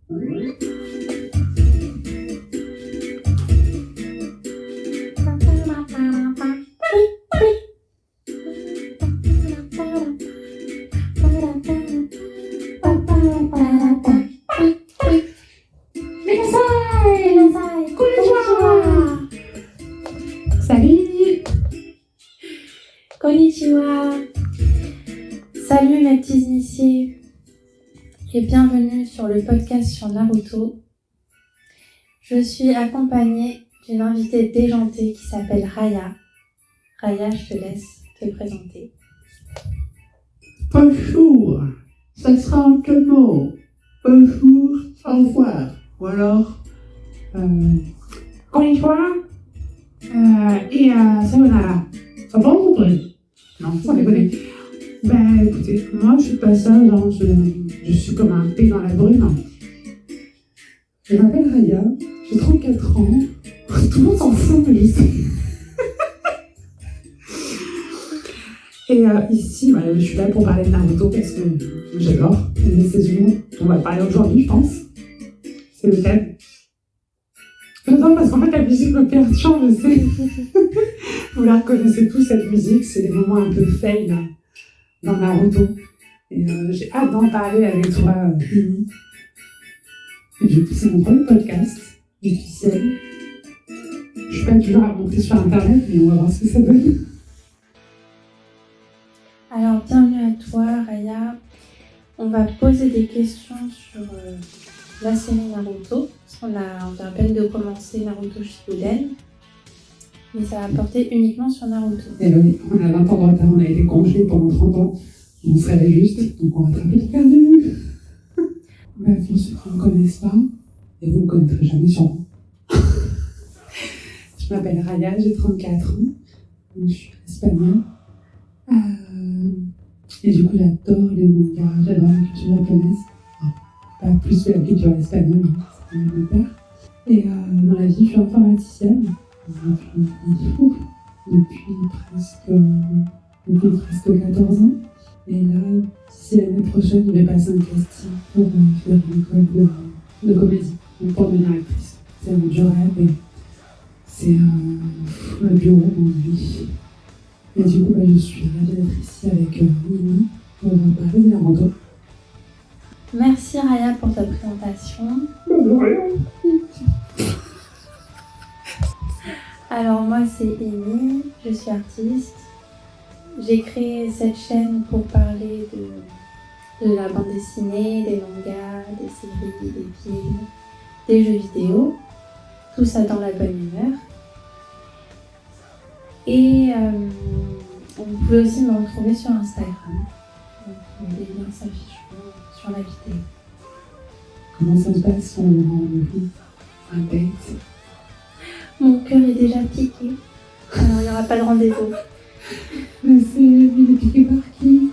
Salut! Konnichiwa! Salut mes petits initiés et bienvenue sur le podcast sur Naruto. Je suis accompagnée d'une invitée déjantée qui s'appelle Raya. Raya, je te laisse te présenter. Bonjour, ça sera en deux mots. Bonjour, au revoir. Ou alors, konnichiwa et sayonara. Ça va ou pas? Non, ça déconne. Ben écoutez, moi je suis de passage, hein, je suis comme un thé dans la brume. Je m'appelle Raya, j'ai 34 ans. Tout le monde s'en fout, mais je sais. Et ici, je suis là pour parler de Naruto parce que j'adore les saisons dont on va parler aujourd'hui, je pense. C'est le thème. J'adore parce qu'en fait, la musique me perturbe, je sais. Vous la reconnaissez tous, cette musique, c'est des moments un peu fail dans Naruto. Et j'ai hâte d'en parler avec toi, Amy. Et du coup, c'est mon premier podcast officiel. Je suis pas toujours à monter sur Internet, mais on va voir ce que ça donne. Alors, bienvenue à toi, Raya. On va poser des questions sur la série Naruto. On vient à peine de commencer Naruto Shippuden. Mais ça va porter uniquement sur Naruto. Et oui, on a 20 ans de retard, on a été congelés pendant 30 ans. On serait juste, donc on rattrape le perdu. Bah, pour ceux qui ne me connaissent pas, et vous ne me connaîtrez jamais sûrement. Je m'appelle Raya, j'ai 34 ans. Donc je suis espagnole. Et du coup, j'adore les mangas, j'adore la culture japonaise. Enfin, pas plus que la culture espagnole, hein, c'est quand même mon père. Et dans la vie, je suis informaticienne. Depuis presque 14 ans. Et là, d'ici l'année prochaine, je vais passer un casting pour faire une école de comédie, donc pour devenir actrice. C'est mon dur rêve et c'est le bureau de mon vie. Et du coup, je suis ravie d'être ici avec Mimi pour parler de Naruto. Merci Raya pour ta présentation. Alors moi c'est Amy, je suis artiste. J'ai créé cette chaîne pour parler de la bande dessinée, des mangas, des séries, des films, des jeux vidéo. Tout ça dans la bonne humeur. Et vous pouvez aussi me retrouver sur Instagram. Donc, les liens s'afficheront sur la vidéo. Comment ça se passe son rendez-vous? Un date? Mon cœur est déjà piqué. Alors il n'y aura pas de rendez-vous. Mais il est piqué par qui?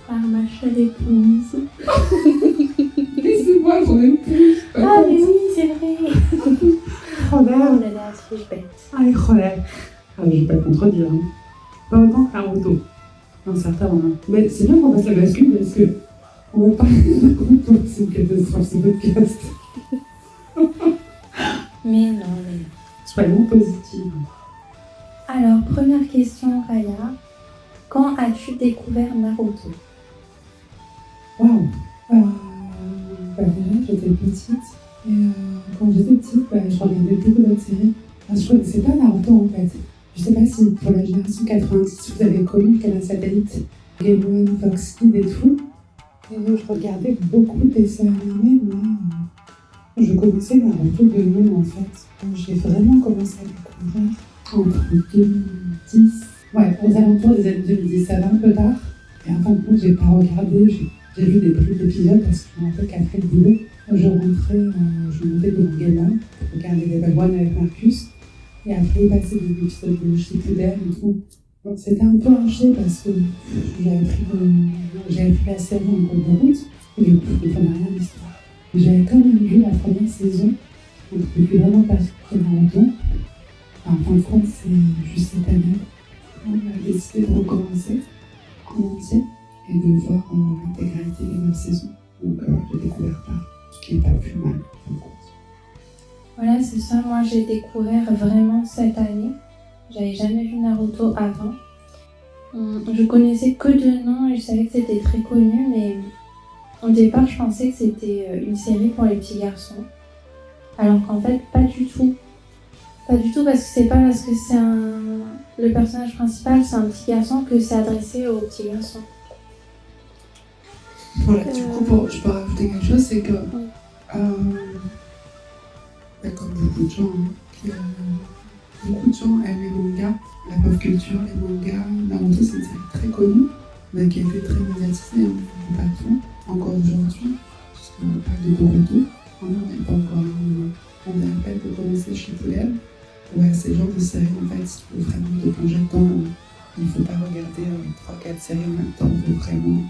Par ma chère épouse. Mais c'est moi ton épouse. Ah mais oui, c'est vrai. Oh là Oh là là, suis-je bête. Allez, relève. Ah, je vais pas te contredire. Hein. Pas autant que Naruto. Dans certains moments. Mais c'est bien qu'on fasse la bascule parce que on va parler de Naruto. C'est une catastrophe, ce podcast. Mais non, mais... Soyons positifs. Alors, première question, Raya. Quand as-tu découvert Naruto? Waouh. Déjà, j'étais petite. Et quand j'étais petite, je regardais beaucoup d'autres séries. Je connaissais pas Naruto en fait. Je sais pas si pour la génération 90, vous avez connu le canal satellite Game One, Fox Kids et tout. Et je regardais beaucoup de dessins animés, mais je connaissais Naruto de nom en fait. J'ai vraiment commencé à découvrir entre 2010, aux alentours des années 2010, ça va un peu tard. Et en fin de compte, j'ai pas regardé, j'ai vu des petits épisodes parce que je me rappelle qu'après le boulot, je rentrais, je montais devant Game One pour regarder les Level 1 avec Marcus. Et après, il passait des épisodes de Shippuden et tout. Donc c'était un peu haché parce que j'avais pris la série en cours de route et du coup, je ne comprenais rien de l'histoire. J'avais quand même vu la première saison, donc je ne suis vraiment pas surpris Naruto. En fin de compte, c'est juste cette année qu'on a décidé de recommencer en entier et de voir l'intégralité des 9 saisons. Donc j'ai découvert par ce qui n'est pas plus mal. Voilà, c'est ça. Moi, j'ai découvert vraiment cette année. J'avais jamais vu Naruto avant. Je connaissais que de nom et je savais que c'était très connu, mais au départ, je pensais que c'était une série pour les petits garçons. Alors qu'en fait, pas du tout. Pas du tout, parce que c'est pas parce que le personnage principal, c'est un petit garçon que c'est adressé aux petits garçons. Voilà, du coup, je peux rajouter quelque chose, c'est que, comme beaucoup de gens, beaucoup de gens aiment les mangas, la pop culture, les mangas. Naruto, c'est une série très connue, mais qui a été très médiatisée, on ne pas tout, encore aujourd'hui, puisqu'on parle de Boruto. On n'est pas encore, on vient à peine de commencer Shippuden. Ouais, c'est le genre de série, en fait, si tu veux vraiment te plonger dedans, il ne faut pas regarder 3-4 séries en même temps, il faut vraiment,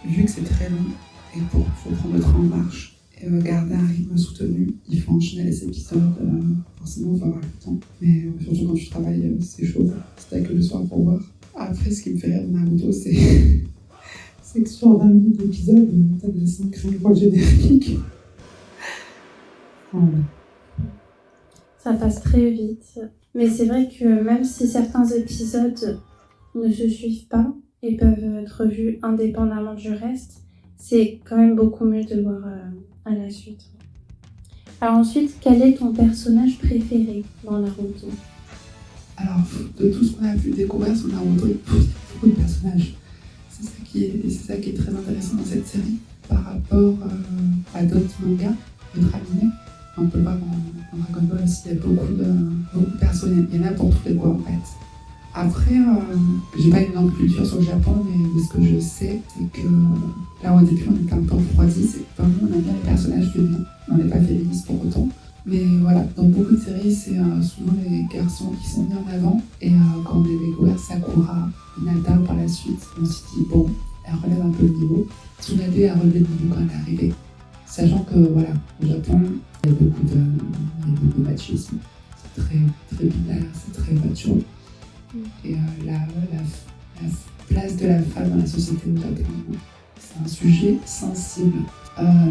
vu que c'est très long, et il faut prendre le train en marche, et garder un rythme soutenu, il faut enchaîner les épisodes, forcément il faut avoir le temps, mais surtout quand tu travailles, c'est chaud, c'est t'as que le soir pour voir. Après, ce qui me fait rire de Naruto, c'est que sur 20 minutes d'épisode, t'as des 5 rien pour le générique. Voilà. Ça passe très vite. Mais c'est vrai que même si certains épisodes ne se suivent pas et peuvent être vus indépendamment du reste, c'est quand même beaucoup mieux de voir à la suite. Alors ensuite, quel est ton personnage préféré dans Naruto ? Alors, de tout ce qu'on a pu découvrir sur Naruto, il y a beaucoup de personnages. C'est ça qui est très intéressant dans cette série par rapport à d'autres mangas, d'autres animés. On peut le voir dans Dragon Ball aussi, il y a beaucoup de personnes, il y en a pour tous les goûts en fait. Après, j'ai pas une énorme culture sur le Japon, mais ce que je sais, c'est que là au début on était un peu refroidi, c'est que vraiment on aime bien les personnages féminins, on n'est pas féministe pour autant. Mais voilà, dans beaucoup de séries, c'est souvent les garçons qui sont mis en avant, et quand on a découvert Sakura, Hinata par la suite, on s'est dit bon, elle relève un peu le niveau. Tsunade a relevé le niveau quand elle est arrivée, sachant que voilà, au Japon, il y a beaucoup de machisme, c'est très, très binaire, c'est très macho. Et la place de la femme dans la société au Japon, c'est un sujet sensible,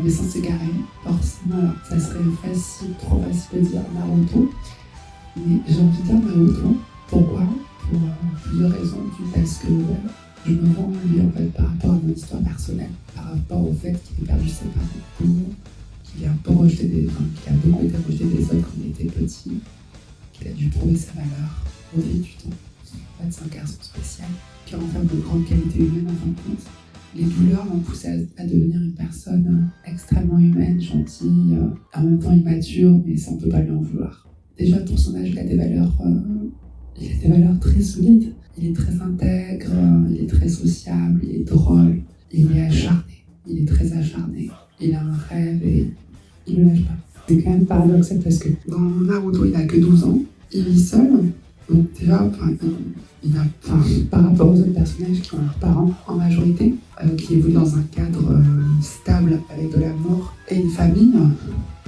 mais sans s'égarer. Forcément, alors, ça serait trop facile de dire Naruto, mais j'ai envie de dire Naruto. Pourquoi ? Pour plusieurs raisons. Parce que je me vois en lui en fait, par rapport à mon histoire personnelle, par rapport au fait qu'il ait perdu ses parents, qu'il a beaucoup été rejeté des autres quand il était petit, qu'il a dû prouver sa valeur au fil du temps. En fait, c'est un garçon spécial qui renferme de grandes qualités humaines en fin de compte. Les douleurs l'ont poussé à devenir une personne extrêmement humaine, gentille, en même temps immature, mais ça on ne peut pas lui en vouloir. Déjà pour son âge, il a des valeurs très solides. Il est très intègre, il est très sociable, il est drôle, il est acharné, il est très acharné. Il a un rêve et il ne le lâche pas. C'est quand même paradoxal parce que dans Naruto, il n'a que 12 ans, il vit seul. Donc déjà, par rapport aux autres personnages qui ont leurs parents en majorité, qui évoluent dans un cadre stable avec de l'amour et une famille,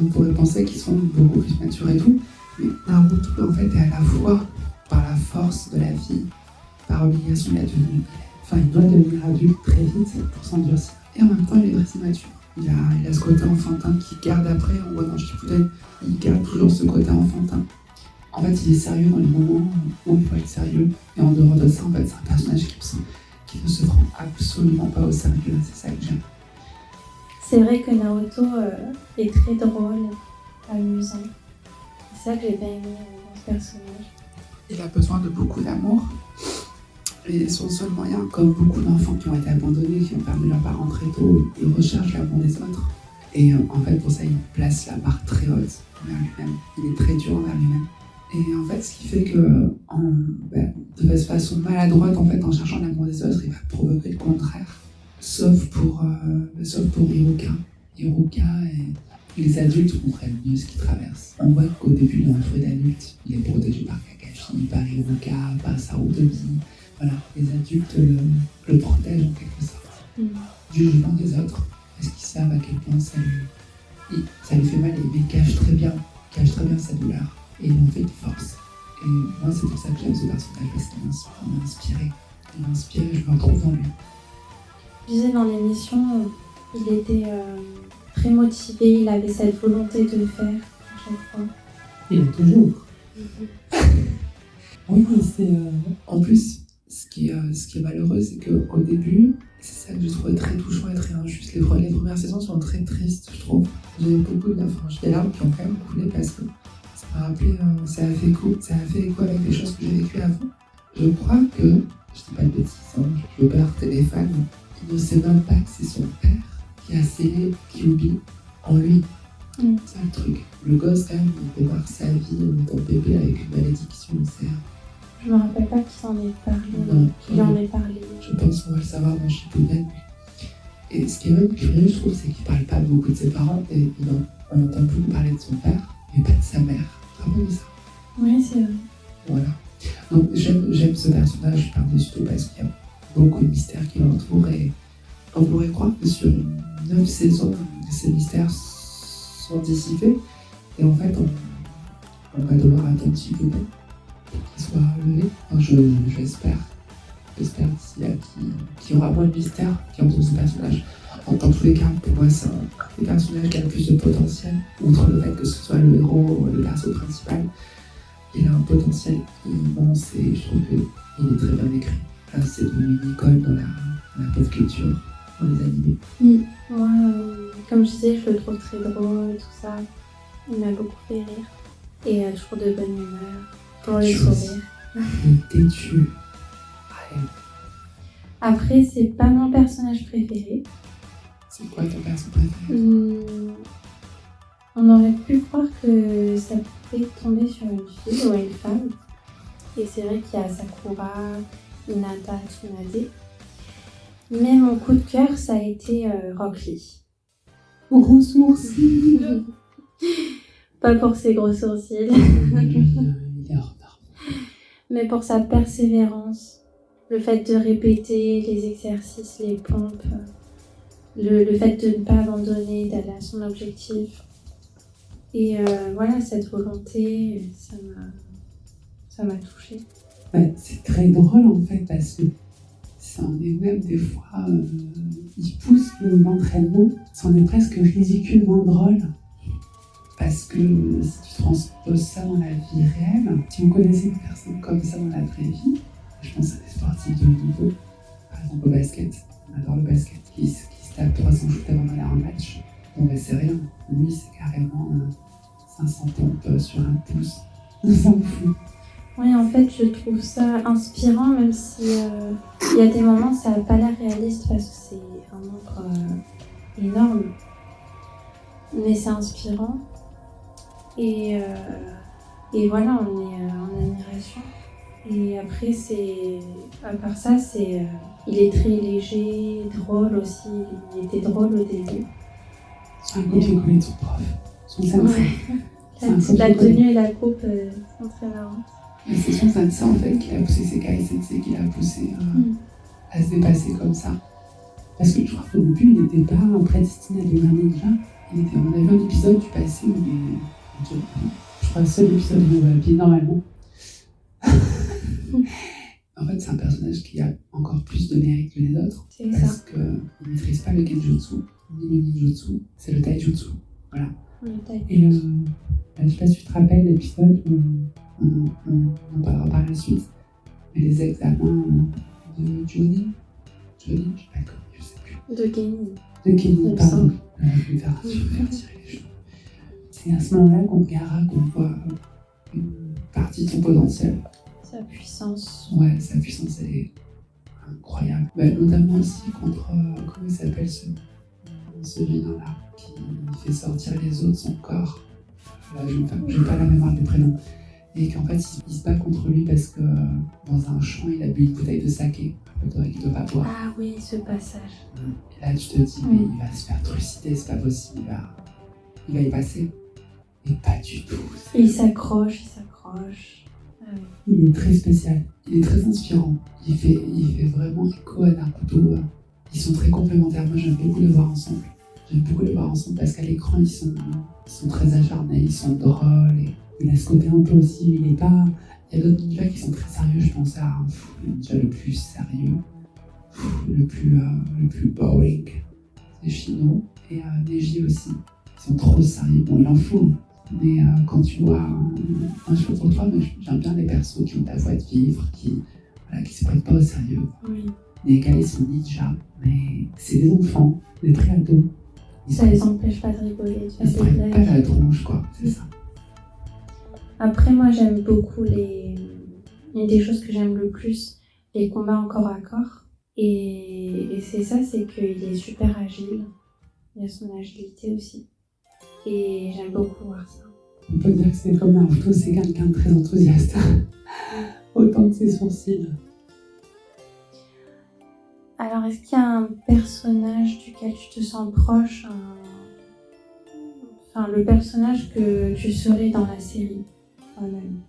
on pourrait penser qu'ils sont beaucoup plus matures et tout. Mais Naruto, en fait, est à la fois par la force de la vie, par obligation, il doit devenir adulte très vite pour s'endurcir. Et en même temps, il est très immature. Il a ce côté enfantin qu'il garde après, on voit dans Shippuden, il garde toujours ce côté enfantin. En fait, il est sérieux dans les moments où il faut être sérieux. Et en dehors de ça, en fait, c'est un personnage qui ne se prend absolument pas au sérieux. C'est ça que j'aime. C'est vrai que Naruto est très drôle, amusant. C'est ça que j'ai bien aimé dans ce personnage. Il a besoin de beaucoup d'amour. Et son seul moyen, comme beaucoup d'enfants qui ont été abandonnés, qui ont perdu leurs parents très tôt, il recherche l'amour des autres. Et en fait, pour ça, il place la barre très haute envers lui-même. Il est très dur envers lui-même. Et en fait, ce qui fait que, de façon maladroite, en fait, en cherchant l'amour des autres, il va provoquer le contraire. Sauf pour Hiruka. Hiruka, et les adultes comprennent mieux ce qu'ils traversent. On voit qu'au début, dans l'entouré d'adultes, il est protégé par Kakashi, par Hiruka, par Sarutobi. Voilà, les adultes le protègent en quelque sorte. Du jugement des autres, parce qu'ils savent à quel point ça lui fait mal, et il cache très bien sa douleur. Et il en fait une force. Et moi, c'est pour ça que j'aime ce personnage, parce qu'il m'a inspiré. Il m'a inspiré, je me retrouve en lui. Je disais dans l'émission, il était très motivé, il avait cette volonté de le faire à chaque fois. Il est toujours. Oui, c'est. En plus, ce qui est malheureux, c'est qu'au début, c'est ça que je trouvais très touchant et très injuste. Les premières saisons sont très tristes, je trouve. J'ai beaucoup de des larmes qui ont quand même coulé parce que ça m'a rappelé, ça a fait écho avec les choses que j'ai vécues avant. Je crois que, je dis pas de bêtises, hein, je veux pas heurter les fans, il ne sait même pas que c'est son père qui a scellé Kyuubi en lui. C'est le truc. Le gosse, quand même, il démarre sa vie en étant bébé avec une malédiction au cerveau. Je me rappelle pas qui s'en est parlé, Non, qui en est parlé. Je pense qu'on va le savoir dans Shippuden. Et ce qui est même curieux, je trouve, c'est qu'il parle pas beaucoup de ses parents et on entend beaucoup parler de son père, mais pas de sa mère. Rappelez ça. Oui, c'est vrai. Voilà. Donc j'aime ce personnage par-dessus tout parce qu'il y a beaucoup de mystères qui l'entourent et on pourrait croire que sur 9 saisons, ces mystères sont dissipés et en fait on va devoir attendre Shippuden pour qu'il soit levé. Enfin, j'espère d'ici là qu'il y aura moins de mystères qui entourent ce personnage. Dans tous les cas, pour moi, c'est un des personnages qui a le plus de potentiel, outre le fait que ce soit le héros, le perso principal. Il a un potentiel immense et je trouve qu'il est très bien écrit. Là, c'est devenu une icône dans la pop culture, dans les animés. Moi, comme je disais, je le trouve très drôle, tout ça. Il m'a beaucoup fait rire. Et toujours de bonne humeur, pour le sourire. Il est têtu. Ouais. Après, c'est pas mon personnage préféré. C'est quoi ton personnage préféré? On aurait pu croire que ça pouvait tomber sur une fille ou une femme. Et c'est vrai qu'il y a Sakura, Hinata, Tsunade. Mais mon coup de cœur, ça a été Rock Lee. Gros sourcils. Pas pour ses gros sourcils. Il est en retard. Mais pour sa persévérance. Le fait de répéter les exercices, les pompes. Le fait de ne pas abandonner, d'aller à son objectif. Et voilà, cette volonté, ça m'a touchée. Ouais, c'est très drôle en fait parce que ça en est même des fois, il pousse l'entraînement, ça en est presque ridiculement drôle. Parce que si tu transposes ça dans la vie réelle, si on connaissait une personne comme ça dans la vraie vie, je pense à des sportifs de haut niveau, par exemple au basket, on adore le basket, qui se tape 300 shoots avant d'aller à un match. Bon ben c'est rien, lui c'est carrément 500 pompes sur un pouce, on s'en fout. Oui, en fait, je trouve ça inspirant, même si il y a des moments ça n'a pas l'air réaliste parce que c'est un nombre énorme. Mais c'est inspirant. Et voilà, on est en admiration. Et après, à part ça, il est très léger, drôle aussi. Il était drôle au début. C'est un copier-coller de son prof, son sensei. Ouais. La tenue et la coupe sont très marrantes. Mais c'est son sensei en fait qui a poussé Sekai Sensei, qui l'a poussé à se dépasser comme ça. Parce que je crois qu'au début, il n'était pas prédestiné à devenir ninja. On avait un épisode du passé où je crois le seul épisode où on va habiller normalement. En fait, c'est un personnage qui a encore plus de mérite que les autres. C'est parce ça. qu'il ne maîtrise pas le genjutsu, ni le ninjutsu, c'est le taijutsu. Voilà. Et je ne sais pas si tu te rappelles l'épisode où on en parlera par la suite, mais les examens de Johnny, je sais pas comment, je sais plus. De gaming. De Kenny, pardon. Je vais faire tirer les cheveux. C'est à ce moment-là qu'on voit une partie de son potentiel. Sa puissance. Ouais, sa puissance est incroyable. Bah, notamment aussi contre, comment il s'appelle ce vilain-là, qui fait sortir les os de son corps. Là, je n'ai pas la mémoire du prénom. Et qu'en fait, il se bat contre lui parce que dans un champ, il a bu une bouteille de saké. Qu'il ne doit pas boire. Ah oui, ce passage. Et là, tu te dis, mais il va se faire trucider, c'est pas possible. Il va y passer. Et pas du tout. Et il s'accroche. Ah oui. Il est très spécial. Il est très inspirant. Il fait vraiment écho à Naruto. Ils sont très complémentaires. Moi, j'aime beaucoup les voir ensemble. Parce qu'à l'écran, ils sont très acharnés, ils sont drôles. Et il a ce côté un peu aussi, il y a d'autres ninjas qui sont très sérieux. Je pense à le ninja le plus sérieux, le plus boring, c'est Shino. Et Neji aussi. Ils sont trop sérieux. Bon, il en faut. Mais quand tu vois un cheveu pour toi, j'aime bien les persos qui ont ta voix de vivre, qui se prennent pas au sérieux. Oui. Les gars, ils sont ninjas, mais c'est des enfants, des préados. Ça les empêche pas de rigoler, de Ils se faire des prennent pas blagues. la tronche, quoi, c'est ça. Après, moi, j'aime beaucoup une des choses que j'aime le plus, les combats en corps à corps. Et c'est ça, c'est qu'il est super agile. Il a son agilité aussi. Et j'aime beaucoup voir ça. On peut dire que c'est comme Naruto, c'est quelqu'un de très enthousiaste. Autant que ses sourcils. Alors, est-ce qu'il y a un personnage duquel tu te sens proche, enfin le personnage que tu serais dans la série toi-même?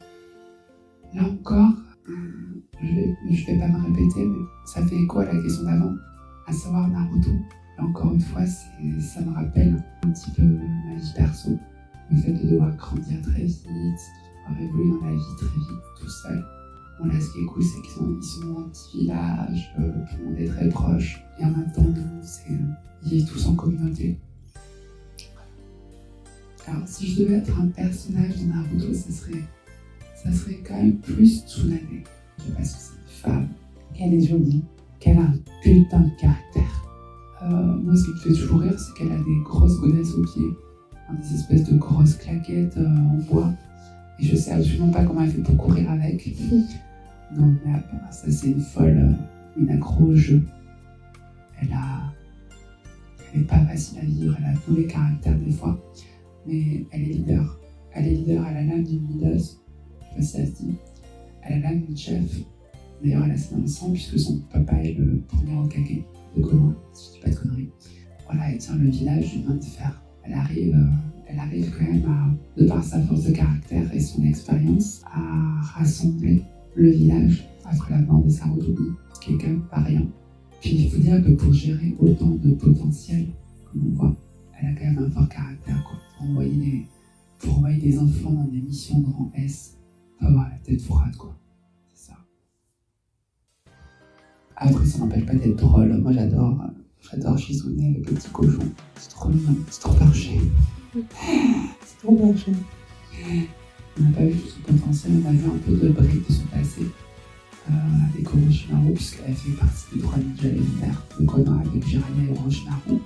Là encore, je vais pas me répéter, mais ça fait écho à la question d'avant, à savoir Naruto. Là encore une fois, ça me rappelle un petit peu ma vie perso. Le fait de devoir grandir très vite, de devoir évoluer dans la vie très vite, tout seul. Bon, là, ce qui est cool, c'est qu'ils sont dans un petit village, tout le monde est très proche. Et en même temps, ils vivent tous en communauté. Alors, si je devais être un personnage de Naruto, ça serait quand même plus Tsunade. Parce que c'est une femme, qu'elle est jolie, qu'elle a un putain de caractère. Moi, ce qui me fait toujours rire, c'est qu'elle a des grosses godasses aux pieds, des espèces de grosses claquettes en bois. Et je sais absolument pas comment elle fait pour courir avec. Non, mais ça, c'est une folle, une accro au jeu. Elle est pas facile à vivre, elle a un mauvais caractère des fois, mais elle est leader. Elle est leader à la lame d'une leaduse, je sais pas si ça se dit. Elle a l'âme d'une chef. D'ailleurs, elle a ses un sang puisque son papa est le premier Hokage de Konoha, si je dis pas de conneries. Voilà, elle tient le village d'une main de fer. Elle arrive quand même de par sa force de caractère et son expérience, à rassembler le village après la mort de Sarutobi, ce qui est quand même pas rien. Puis il faut dire que pour gérer autant de potentiel, comme on voit, elle a quand même un fort caractère, quoi. Pour envoyer des enfants dans des missions de rang S, faut avoir la tête froide, quoi. C'est ça. Après, ça n'empêche pas d'être drôle. Moi, j'adore Shizune avec le petit cochon. C'est trop mignon, c'est trop perché. C'est trop perché. On n'a pas vu tout son potentiel, on a vu un peu de briques de son passé. Avec Orochimaru, puisqu'elle fait partie des 3 ninjas légendaires de Konoha avec Jiraiya et Orochimaru.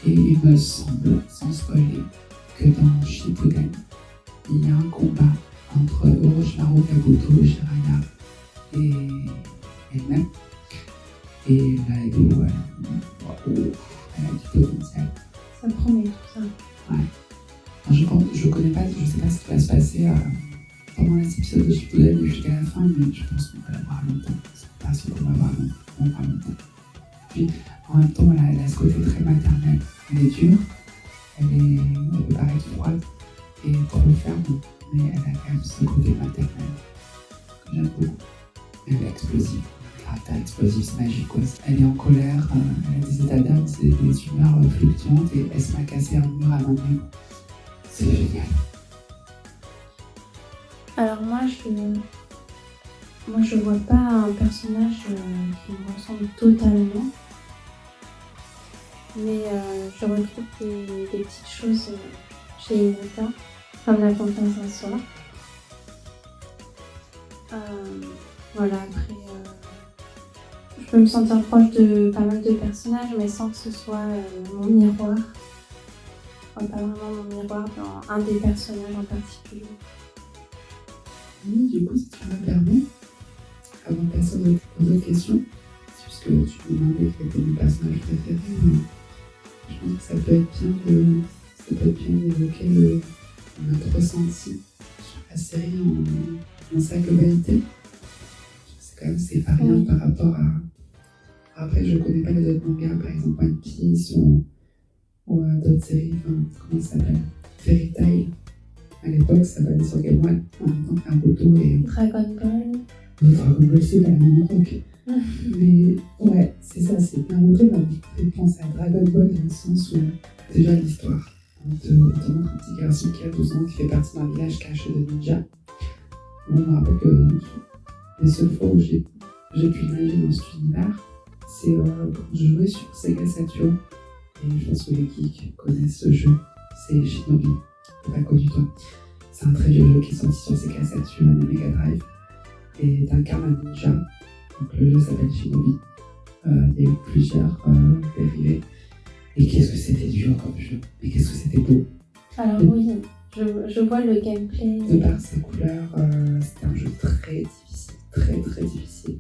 Et il me semble, sans spoiler, que dans Shippuden, il y a un combat entre Orochimaru, Kabuto, Jiraiya et elle-même. Et là, elle a du potentiel. Ça promet tout ça. Ouais. Enfin, je connais pas, je sais pas ce qui va se passer pendant les épisodes de Shippuden jusqu'à la fin, mais je pense qu'on va la voir longtemps. C'est pas ce qu'on va voir longtemps. Puis, en même temps, elle a ce côté très maternel. Elle est dure, elle peut paraître froide et trop ferme, mais elle a quand même ce côté maternel que j'aime beaucoup. Elle est explosive. Caractère explosif, c'est magique, quoi. Elle est en colère, elle a des états d'âme, c'est des humeurs fluctuantes et elle se met à casser un mur à main nue. C'est génial. Alors moi je vois pas un personnage qui me ressemble totalement, mais je retrouve des petites choses chez Hinata, comme la confiance en soi. Voilà, après je peux me sentir proche de pas mal de personnages, mais sans que ce soit mon miroir. Enfin, pas vraiment mon miroir dans un des personnages en particulier. Oui, du coup, si tu me permets, avant de passer aux autres questions, puisque tu me demandais quel était mon personnage préféré, je pense que ça peut être bien d'évoquer notre ressenti sur la série dans sa globalité. C'est pas rien par rapport à... Après, je connais pas les autres mangas, par exemple One Piece ou d'autres séries, comment ça s'appelle, Fairy Tail. À l'époque, ça passait sur Game One, en même temps que Naruto et... Dragon Ball. Dragon Ball, c'est pas la même époque. Mais ouais, c'est ça, c'est Naruto m'a fait penser à Dragon Ball dans le sens où, déjà l'histoire, on te montre un petit garçon qui a 12 ans, qui fait partie d'un village caché de ninjas. Moi, je me rappelle que les seules fois où j'ai pu imaginer dans cet univers, c'est quand je jouais sur Sega Saturn, Et je pense que les geeks connaissent ce jeu. C'est Shinobi. T'as pas connu toi. C'est un très vieux jeu qui est sorti sur Sega Saturn et Mega Drive. Et t'incarnes un ninja. Donc le jeu s'appelle Shinobi. Il y a eu plusieurs dérivés. Et qu'est-ce que c'était dur comme jeu. Mais qu'est-ce que c'était beau. Alors oui, je vois le gameplay. De par ses couleurs, c'était un jeu très difficile. Très très difficile.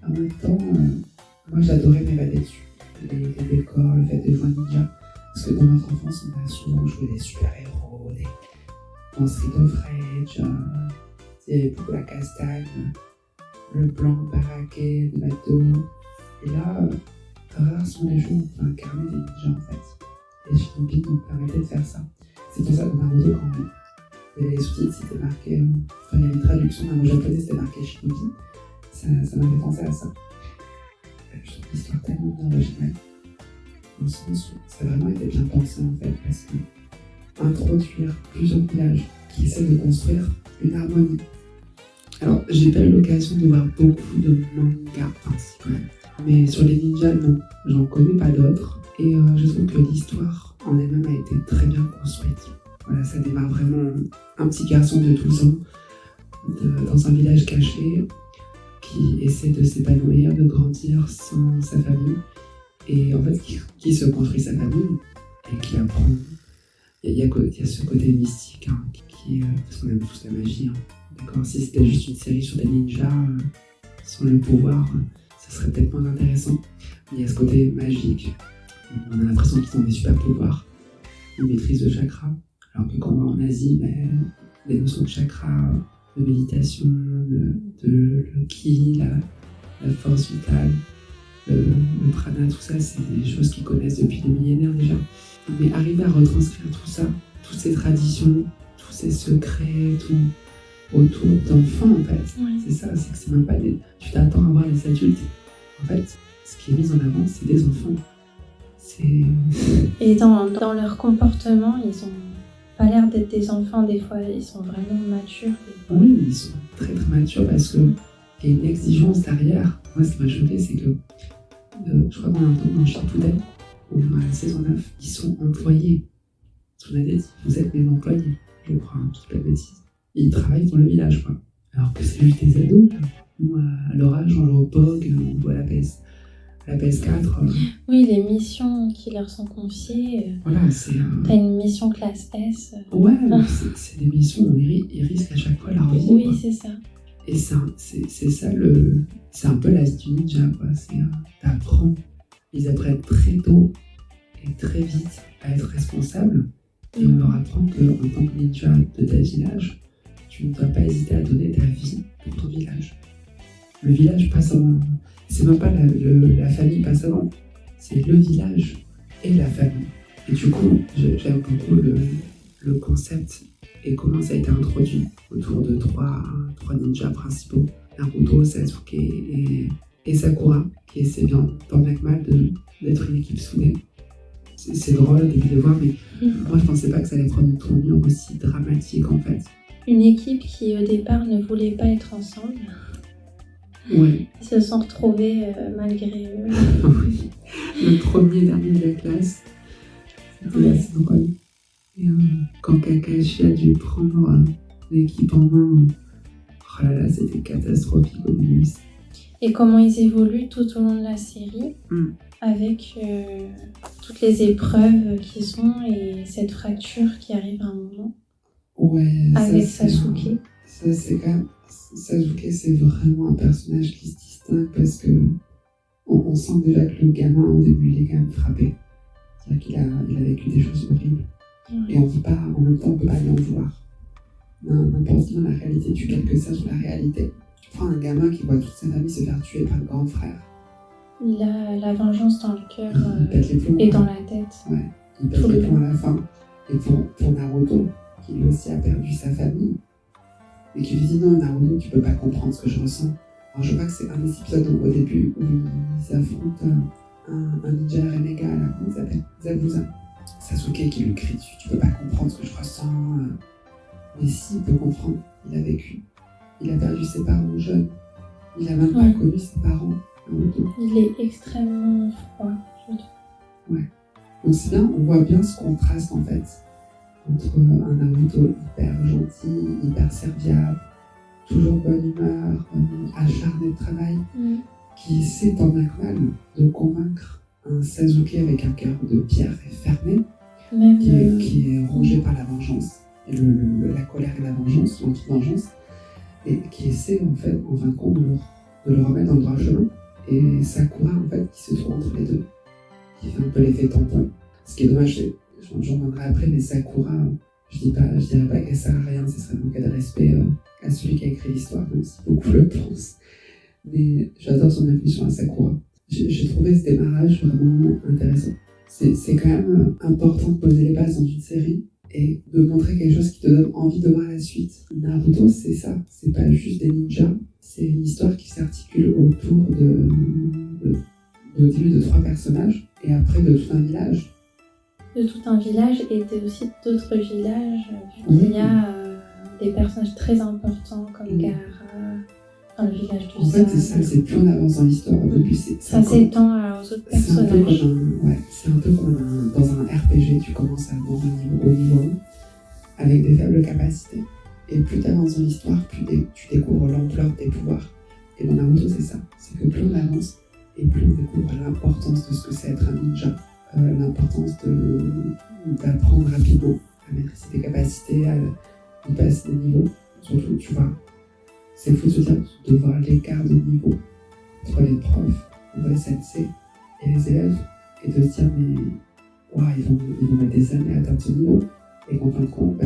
En même temps, moi j'adorais m'évader dessus. Les décors, le fait de jouer un ninja. Parce que dans notre enfance, on a souvent joué des super-héros, dans Street of Rage, il y avait beaucoup la castagne, le blanc baraqué de Nato. Et là, rares sont les jeux où on peut incarner des ninjas en fait. Et Shinobi nous permettait de faire ça. C'est pour ça que dans Naruto, quand les sous-titres c'était marqué, il y avait une traduction d'un mot japonais, c'était marqué Shinobi, ça m'avait pensé à ça. Je trouve l'histoire tellement bien originale. Dans le sens où ça a vraiment été bien pensé en fait, parce que introduire plusieurs villages qui essaient de construire une harmonie. Alors, j'ai pas eu l'occasion de voir beaucoup de mangas, enfin si quand même, mais sur les ninjas, non, j'en connais pas d'autres, et je trouve que l'histoire en elle-même a été très bien construite. Voilà, ça démarre vraiment un petit garçon de 12 ans dans un village caché qui essaie de s'épanouir, de grandir sans sa famille. Et en fait, qui se construit sa famille et qui apprend. Il y a ce côté mystique qui est. Parce qu'on aime tous la magie. D'accord. Si c'était juste une série sur des ninjas sans le pouvoir, ça serait peut-être moins intéressant. Mais il y a ce côté magique. On a l'impression qu'ils ont des super pouvoirs. Ils maîtrisent le chakra. Alors que quand on va en Asie, les notions de chakra, de méditation, de le ki, la force vitale, le prana, tout ça, c'est des choses qu'ils connaissent depuis des millénaires déjà. Mais arriver à retranscrire tout ça, toutes ces traditions, tous ces secrets, tout autour d'enfants en fait. Ouais. C'est ça, c'est que c'est même pas des... Tu t'attends à voir les adultes. En fait, ce qui est mis en avant, c'est des enfants. Et dans leur comportement, ils ont pas l'air d'être des enfants des fois, ils sont vraiment matures. Oui, ils sont très très matures parce qu'il y a une exigence derrière. Moi, ce qui m'a choqué, c'est que je crois qu'on entend dans Shippuden, ou dans la saison 9, ils sont employés. Tsunade dit, vous êtes mes employés, je crois, je dis pas de bêtises. Ils travaillent dans le village, quoi. Alors que c'est juste des ados, là. Nous, à leur âge, on joue au POG, on joue à la PS4. Oui, les missions qui leur sont confiées. Voilà, c'est... T'as une mission classe S. Ouais, c'est des missions où ils risquent à chaque fois leur vie. Oui, quoi. c'est ça. Et c'est ça c'est un peu la vie du ninja, quoi. T'apprends. Ils apprennent très tôt et très vite à être responsables. Et on leur apprend qu'en tant que ninja de ta village, tu ne dois pas hésiter à donner ta vie pour ton village. Le village passe avant. C'est même pas la famille passe avant. C'est le village et la famille. Et du coup, j'aime beaucoup le concept et comment ça a été introduit autour de trois ninjas principaux. Naruto, Sasuke et Sakura, qui essaie bien, tant bien que mal, d'être une équipe soudée. C'est drôle de voir, mais moi je pensais pas que ça allait prendre une tournure aussi dramatique en fait. Une équipe qui au départ ne voulait pas être ensemble. Ouais. Ils se sont retrouvés malgré eux. Oui. Le premier dernier de la classe, c'était assez drôle. Et quand Kakashi a dû prendre l'équipe en main, oh là là, c'était catastrophique au début. Et comment ils évoluent tout au long de la série, avec toutes les épreuves qui sont et cette fracture qui arrive à un moment. Ouais, avec Sasuke. Ça, c'est quand même... Sasuke, c'est vraiment un personnage qui se distingue parce que on sent déjà que le gamin, au début, il est quand même frappé. C'est-à-dire qu'il a vécu des choses horribles. Ouais. Et on vit pas, en même temps, on peut pas lui en vouloir. N'importe qui dans la réalité tue quelque chose sur la réalité. Tu prends un gamin qui voit toute sa famille se faire tuer par le grand frère. Il a la vengeance dans le cœur plombs, et dans la tête. Ouais, il pète les plombs à la fin. Et pour Naruto, qui lui aussi a perdu sa famille, et qui lui dit non, Naruto, tu peux pas comprendre ce que je ressens. Alors je crois que c'est un des épisodes au début où ils affrontent un ninja renégat, là, comment il s'appelle, Zabuza. Sasuke qui lui crie dessus, tu peux pas comprendre ce que je ressens. Mais si, il peut comprendre, il a vécu. Il a perdu ses parents jeunes. Il a même pas connu ses parents. Naruto. Il est extrêmement froid, je trouve. Ouais. Donc c'est bien, on voit bien ce contraste en fait entre un Naruto hyper gentil, hyper serviable, toujours bonne humeur, acharné de travail, qui essaie tant bien que mal de convaincre un Sasuke avec un cœur de pierre et fermé, qui est rongé par la vengeance, et la colère et la vengeance, l'anti-vengeance, et qui essaie en fin de compte de le remettre dans le droit chemin. Et Sakura en fait qui se trouve entre les deux, qui fait un peu l'effet tampon. Ce qui est dommage, j'en reviendrai après, mais Sakura, je dirais pas qu'elle sert à rien, ce serait manquer de respect à celui qui a écrit l'histoire, même si beaucoup le pensent. Mais j'adore son impulsion à Sakura. J'ai trouvé ce démarrage vraiment intéressant. C'est quand même important de poser les bases dans une série et de montrer quelque chose qui te donne envie de voir la suite. Naruto, c'est ça. C'est pas juste des ninjas. C'est une histoire qui s'articule autour au début de 3 personnages et après de tout un village. De tout un village et aussi d'autres villages. Il y a des personnages très importants comme Gaara, dans le village du En fait, c'est ça, c'est plus on avance dans l'histoire. Depuis, ça s'étend aux autres personnages. C'est un peu comme dans un RPG, tu commences dans au niveau 1, avec des faibles capacités. Et plus tu avances dans l'histoire, plus tu découvres l'ampleur des pouvoirs. Et dans Naruto, c'est ça. C'est que plus on avance, et plus on découvre l'importance de ce que c'est être un ninja. L'importance d'apprendre rapidement à maîtriser tes capacités, à y passer des niveaux. Surtout, tu vois, c'est fou de se dire de voir l'écart de niveau entre les profs, entre les sensei et les élèves, et de se dire, mais wow, ils vont mettre des années à atteindre ce niveau. Et qu'en fin de compte,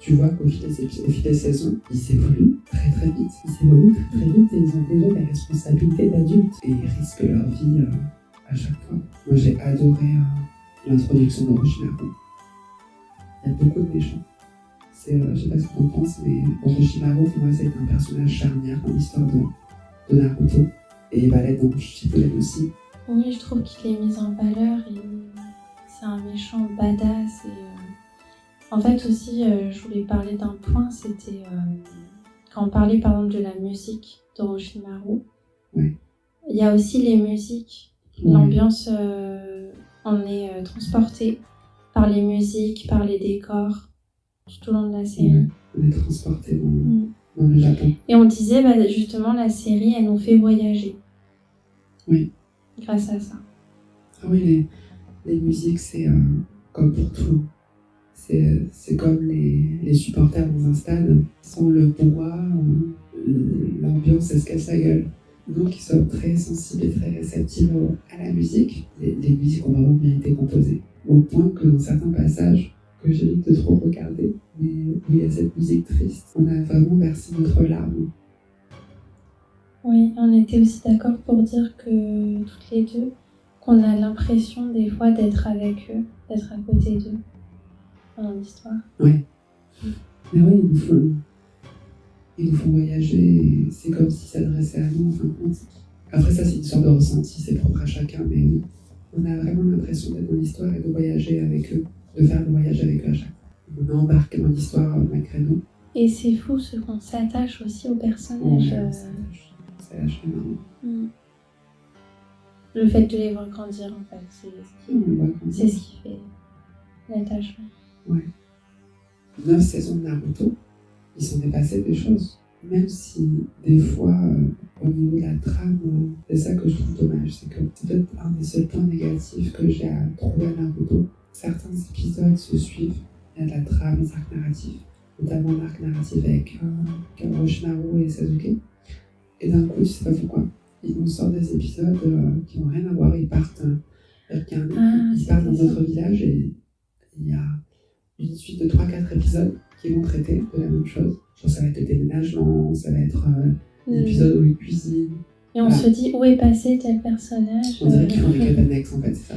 tu vois qu'au fil des saisons, ils s'évoluent très très vite. Ils s'évoluent très très vite et ils ont déjà des responsabilités d'adultes. Et ils risquent leur vie à chaque fois. Moi j'ai adoré l'introduction d'Orochimaru. Il y a beaucoup de méchants. Je sais pas ce qu'on pense, mais Orochimaru pour moi c'est un personnage charnière dans l'histoire de Naruto. Et il va l'être dans Shippuden aussi. Oui, je trouve qu'il est mis en valeur et c'est un méchant badass. En fait aussi, je voulais parler d'un point, c'était quand on parlait par exemple de la musique d'Orochimaru. Ouais. Il y a aussi les musiques. L'ambiance, on est transporté par les musiques, par les décors, tout au long de la série. Ouais, on est transporté dans le Japon. Et on disait, justement, la série, elle nous fait voyager. Oui. Grâce à ça. Ah oui, les musiques, c'est comme pour tout. C'est comme les supporters dans un stade. Sans le bois, l'ambiance, elle se casse la gueule. Nous qui sommes très sensibles et très réceptifs à la musique, les musiques ont vraiment bien été composées. Au point que dans certains passages que j'évite de trop regarder, mais où il y a cette musique triste, on a vraiment versé notre larme. Oui, on était aussi d'accord pour dire que toutes les deux, qu'on a l'impression des fois d'être avec eux, d'être à côté d'eux dans l'histoire. Oui. Mais oui, ils nous font voyager et c'est comme s'ils s'adressaient à nous en fin de compte. Après ça, c'est une sorte de ressenti, c'est propre à chacun, mais oui, on a vraiment l'impression d'être dans l'histoire et de voyager avec eux, de faire le voyage avec eux à chaque fois. On est embarqué dans l'histoire malgré nous. Et c'est fou ce qu'on s'attache aussi aux personnages. C'est vachement marrant. Le fait de les voir grandir, en fait, c'est ce qui fait l'attachement. Ouais. 9 saisons de Naruto, il s'en est passé des choses. Même si, des fois, au niveau de la trame, c'est ça que je trouve dommage. C'est que c'est peut-être un des seuls points négatifs que j'ai à trouver à Naruto. Certains épisodes se suivent. Il y a de la trame, des arcs narratifs. Notamment l'arc narratif avec Orochimaru et Sasuke. Et d'un coup, tu sais pas pourquoi. Ils nous sortent des épisodes qui n'ont rien à voir. Ils partent dans notre village et il y a une suite de 3-4 épisodes qui vont traiter de la même chose. Genre ça va être le déménagement, ça va être l'épisode où ils cuisinent. Et on se dit où est passé tel personnage. On dirait qu'ils font des quêtes annexes en fait, c'est ça.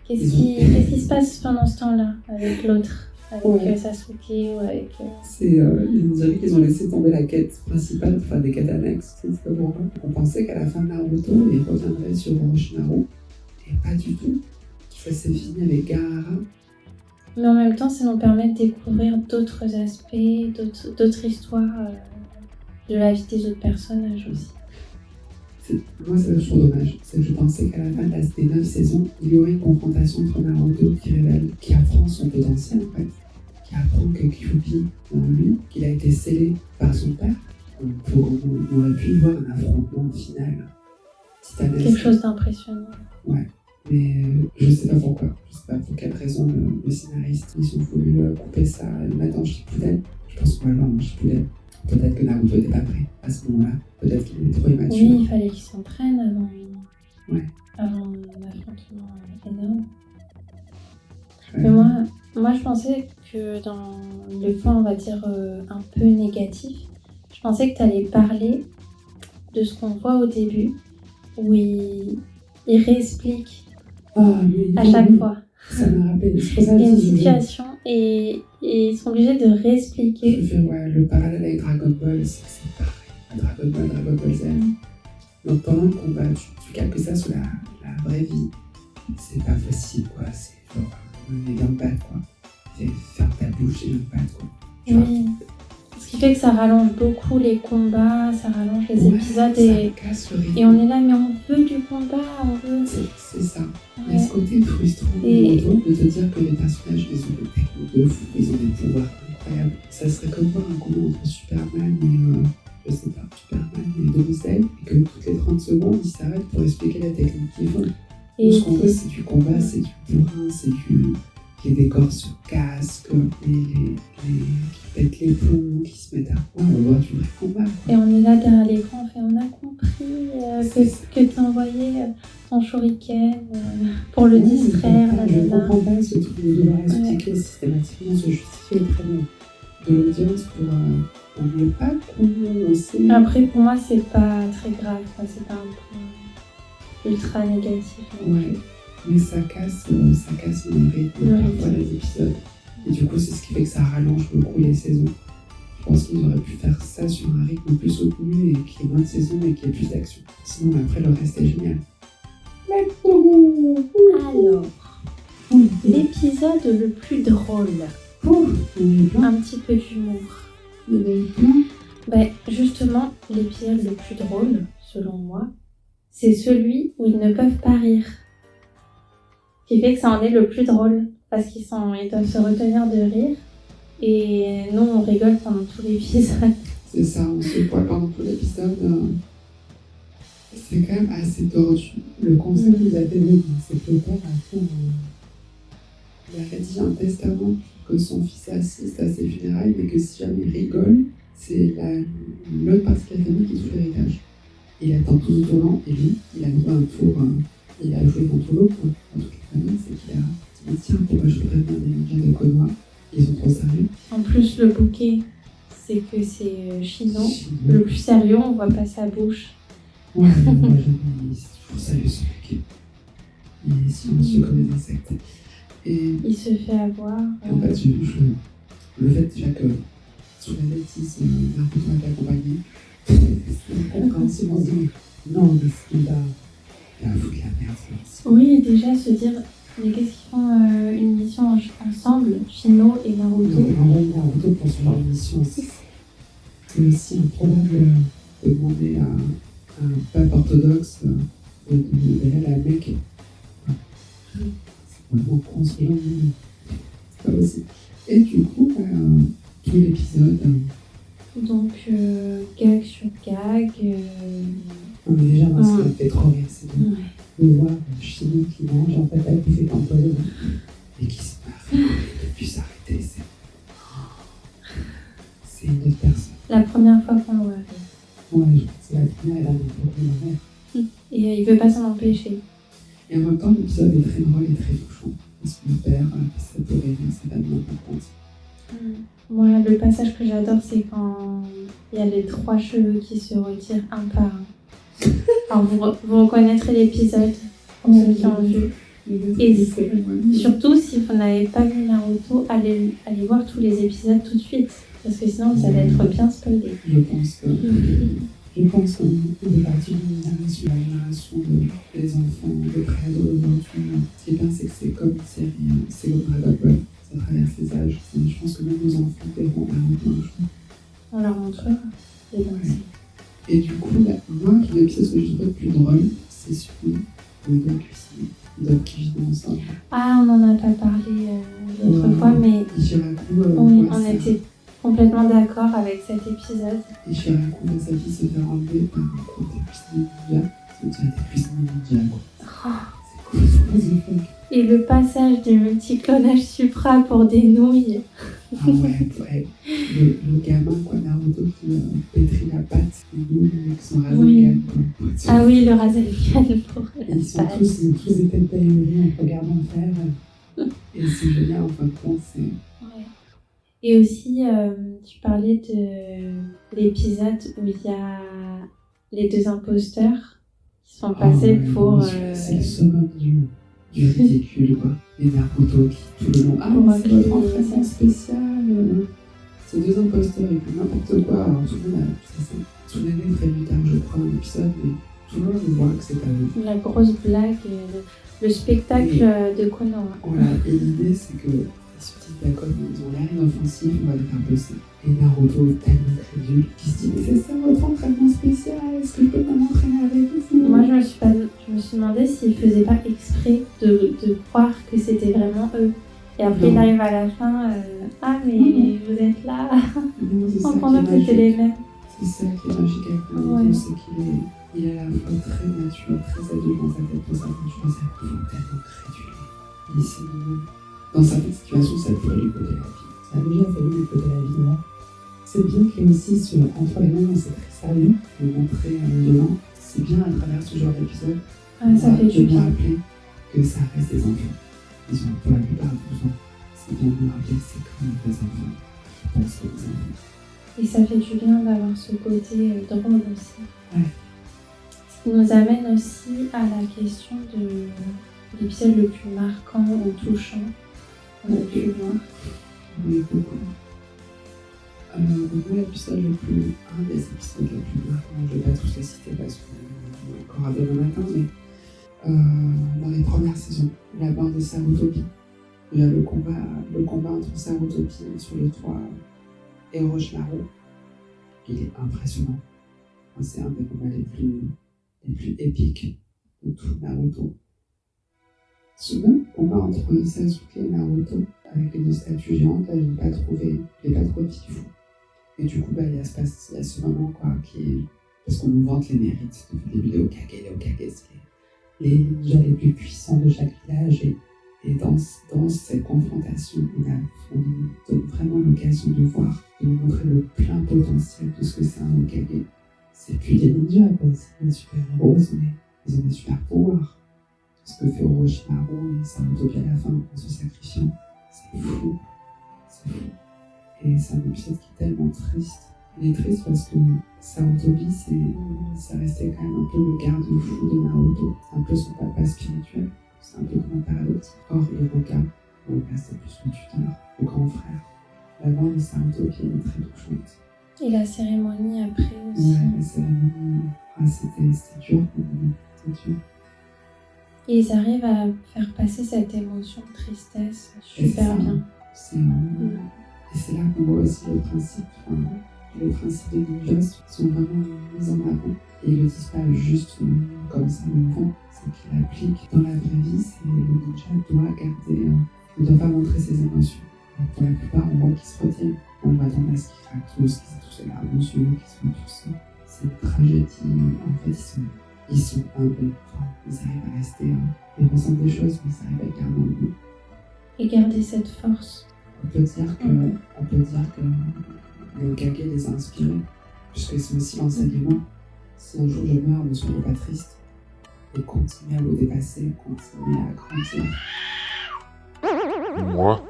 Qu'est-ce qui se passe pendant ce temps-là avec l'autre, avec Sasuke ou avec... On dirait qu'ils ont laissé tomber la quête principale pour faire des quêtes annexes. C'est pas pourquoi. On pensait qu'à la fin de Naruto, ils reviendraient sur Orochimaru. Et pas du tout. Ça s'est fini avec Gaara. Mais en même temps, ça nous permet de découvrir d'autres aspects, d'autres histoires de la vie des autres personnages aussi. Moi, c'est toujours dommage. C'est que je pensais qu'à la fin des 9 saisons, il y aurait une confrontation entre Naruto qui révèle, qui apprend son potentiel en fait, qui apprend que Kyuubi, dans lui, qu'il a été scellé par son père. On aurait pu y voir un affrontement final titanesque. Quelque chose d'impressionnant. Ouais. Mais je sais pas pourquoi. Je sais pas pour quelle raison le scénariste, ils ont voulu couper ça et le mettre en Shippuden. Je pense qu'on va le voir en Shippuden. Peut-être que Naruto n'était pas prêt à ce moment-là. Peut-être qu'il était trop immature. Oui, il fallait qu'il s'entraîne Ouais. avant un affrontement énorme. Ouais. Mais moi, je pensais que dans le point, on va dire, un peu négatif, je pensais que tu allais parler de ce qu'on voit au début, où il réexplique à chaque fois. Ça m'a rappelé. C'est pour ça Il y a que une je dis, situation et ils sont obligés de réexpliquer. je fais le parallèle avec Dragon Ball, c'est pareil. Dragon Ball Z. Donc pendant le combat, tu calques ça sur la vraie vie. C'est pas possible, quoi. C'est genre les gambades, quoi. Faire ta bouche et gambades, quoi. Oui. Ce qui fait que ça rallonge beaucoup les combats, ça rallonge les épisodes ça casse le rythme. et on est là, mais on veut du combat, on veut. C'est ça. Il y Ouais. a ce côté frustrant de te dire que les personnages, ils ont des techniques de fou, ils ont des pouvoirs incroyables. Ça serait comme voir un combat entre Superman et, je sais pas, Superman et Doomsday, et que toutes les 30 secondes, ils s'arrêtent pour expliquer la technique qu'ils font. Et Ce qu'on veut, c'est du combat, c'est du bourrin, c'est les décors sur casque, qui pètent les plombs, qui se mettent à poing, on va voir du vrai combat. Quoi. Et on est là derrière l'écran, on a compris que tu envoyais ton shuriken pour le distraire. Je ne comprends pas ce truc de devoir expliquer systématiquement, se justifier très bien. De l'audience on n'est pas con, on sait. Après, pour moi, c'est pas très grave, quoi. C'est pas un point ultra négatif. Ouais, mais ça casse le rythme parfois des épisodes. Et du coup, c'est ce qui fait que ça rallonge beaucoup les saisons. Je pense qu'ils auraient pu faire ça sur un rythme plus soutenu et qu'il y ait moins de saisons et qu'il y ait plus d'action. Sinon, après, le reste est génial. Alors, l'épisode le plus drôle. Un petit peu d'humour. Justement, l'épisode le plus drôle, selon moi, c'est celui où ils ne peuvent pas rire. Ce qui fait que ça en est le plus drôle, parce qu'ils doivent se retenir de rire. Et nous, on rigole pendant tout l'épisode. C'est ça, on se voit pendant tout l'épisode. C'est quand même assez tordu. Le concept nous a développé, c'est que le père il a rédigé un testament que son fils assiste à ses funérailles, mais que si jamais il rigole, c'est l'autre partie de la famille qui touche l'héritage. Il attend tout au tournant, et lui, il a joué un tour, il a joué contre l'autre, dans toute la famille, c'est qu'il a dit tiens, pourquoi je voudrais bien des ninjas de Konoha, ils sont trop sérieux. En plus, le bouquet, c'est que c'est Shino. Le plus sérieux, on voit pas sa bouche. Ouais, moi j'aime, c'est toujours sérieux ce bouquet. Il est silencieux comme les insectes. Et il se fait avoir. En fait, le fait déjà que sous la bêtise, Naruto a été accompagné, c'est incompréhensible. On se dit non, mais c'est là, il a foutu la merde. Oui, déjà se dire, mais qu'est-ce qu'ils font une mission ensemble, Shino et Naruto. Naruto pour ce genre de mission, c'est aussi improbable de demander à un pape orthodoxe d'aller à la Mecque. C'est vraiment con ce genre de... C'est pas possible. Et du coup, tout l'épisode... Donc, gag sur gag... Mais déjà, moi, ça m'a fait trop rire, c'est de voir Shino qui mange, en fait, elle fait empoisonner et qui se marre, et ne plus s'arrêter, c'est une autre personne. La première fois qu'on le voit. Ouais, je crois que c'est la première et la dernière fois qu'on le voit. Et il veut pas s'en empêcher. Et en même temps, l'épisode est très drôle et très touchant. Parce que le père, ça peut rire, ça va bien comprendre. Moi, le passage que j'adore, c'est quand il y a les 3 cheveux qui se retirent un par un. Alors, vous reconnaîtrez l'épisode, pour ceux qui ont vu. Et surtout, si vous n'avez pas vu Naruto, allez voir tous les épisodes tout de suite. Parce que sinon, ça va être bien spoilé. Je pense qu'on est parti d'une génération, la génération des enfants, des préados aujourd'hui. Ce qui est bien, c'est que c'est comme une série, c'est comme Dragon Ball, ça traverse les âges. Je pense que même nos enfants verront Naruto un jour. On leur montrera les danseurs. Et du coup, moi, l'épisode que je trouve le plus drôle, c'est celui où ils doivent cuisiner. Ils doivent cuisiner ensemble. Ah, on n'en a pas parlé l'autre fois, mais oui, on était complètement d'accord avec cet épisode. Et Shiraku voit sa fille se faire enlever par un groupe de cuisiniers ninja. On dirait des cuisiniers ninja, quoi. C'est cool. Et le passage du multiclonage supra pour des nouilles. Ah ouais. Le gamin, quoi, Naruto qui pétrit la pâte, les nouilles avec son Rasengan, quoi. Ah oui, le Rasengan pour la pâte. Ils sont tous des têtes ahuries en regardant faire. Et c'est génial, en fin de compte, c'est... Ouais. Et aussi, tu parlais de l'épisode où il y a les deux imposteurs qui sont passés pour... C'est le summum du ridicule, quoi. Et Naruto qui, tout le long... Ah, c'est votre entraînement spécial. Ces deux imposteurs, ils font n'importe quoi. Alors, tout le monde a... Tsunade très vite tard, je crois, dans l'épisode, mais tout le monde voit que c'est pas eux. La grosse blague, le spectacle de Konoha. Voilà, et l'idée, c'est que les subtils d'accord, ils ont l'air inoffensifs, on va les faire bosser. Et Naruto est tellement crédule qu'il se dit, mais c'est ça votre entraînement spécial, est-ce que je peux pas m'entraîner avec vous? Moi, je me suis demandé s'ils faisaient pas exprès de croire que c'était vraiment eux. Et après, il arrive à la fin, ah, mais vous êtes là. Non, pendant que c'était les mêmes. C'est ça qui est magique avec Naruto, c'est qu'il est à la fois très mature, très adulte dans sa tête, dans sa posture, ça peut tellement crédule. Il sait lui-même. Dans certaines situations, ça pourrait lui coûter la vie. Ça a déjà failli lui coûter la vie, moi. C'est bien qu'il y ait aussi entre les moments où c'est très sérieux, de montrer violent. C'est bien à travers ce genre d'épisode ça fait du bien. rappeler que ça reste des enfants. Ils ont pour la plupart 12 ans. C'est bien de nous rappeler que c'est quand même des enfants qui pensent aux enfants. Et ça fait du bien d'avoir ce côté drôle aussi. Ouais. Ce qui nous amène aussi à la question de l'épisode le plus marquant ou touchant qu'on a pu voir. Oui, beaucoup. Donc moi, un des épisodes les plus marquants, je ne vais pas tous les citer parce qu'on est encore à demain matin, mais dans les premières saisons, la bande de Sarutobi, il y a le combat entre Sarutobi sur le toit et Orochimaru. Il est impressionnant. C'est un des combats les plus épiques de tout Naruto. Ce même combat entre Sasuke et Naruto, avec les deux statues géantes, là, je l'ai pas trouvé fifou. Et du coup, il y a ce moment, quoi, qui est... Parce qu'on nous vante les mérites de les vidéos Hokage. Les Hokage, c'est les ninjas les plus puissants de chaque village. Et dans cette confrontation, on nous donne vraiment l'occasion de voir, de nous montrer le plein potentiel de ce que c'est un Hokage. C'est plus des ninjas, quoi. C'est des super-héros, ils ont des super pouvoirs. Ce que fait Orochimaru et Sarutobi à la fin en se sacrifiant, c'est fou. Et c'est un épisode qui est tellement triste. Il est triste parce que Sarutobi, ça restait quand même un peu le garde-fou de Naruto. C'est un peu son papa spirituel. C'est un peu comme un paradoxe. Or, Hiroka, c'est plus le tuteur, le grand frère. La mort de Sarutobi est très touchante. Et la cérémonie après aussi. Ouais, la cérémonie, c'était dur pour nous. C'était dur. Et ils arrivent à faire passer cette émotion de tristesse super bien. Et c'est là qu'on voit aussi les principes des ninjas sont vraiment mis en avant. Et ils le disent pas juste comme ça au vent, c'est qu'ils l'appliquent dans la vraie vie. Le ninja ne doit pas montrer ses émotions. Et pour la plupart, on voit qu'ils se retiennent. On m'attend à ce qu'ils craquent tous, qu'ils aient tous les larmes aux yeux, qu'ils soient tous... C'est une tragédie. En fait, ils sont humbles. Ils arrivent à rester... ils ressentent des choses, mais ils arrivent à les garder en eux. Et garder cette force. On peut dire que les Hokage les a inspirés, puisque c'est aussi l'enseignement. Si un jour je meurs, ne soyez pas triste. Et continuez à vous dépasser, continuez à grandir. Moi.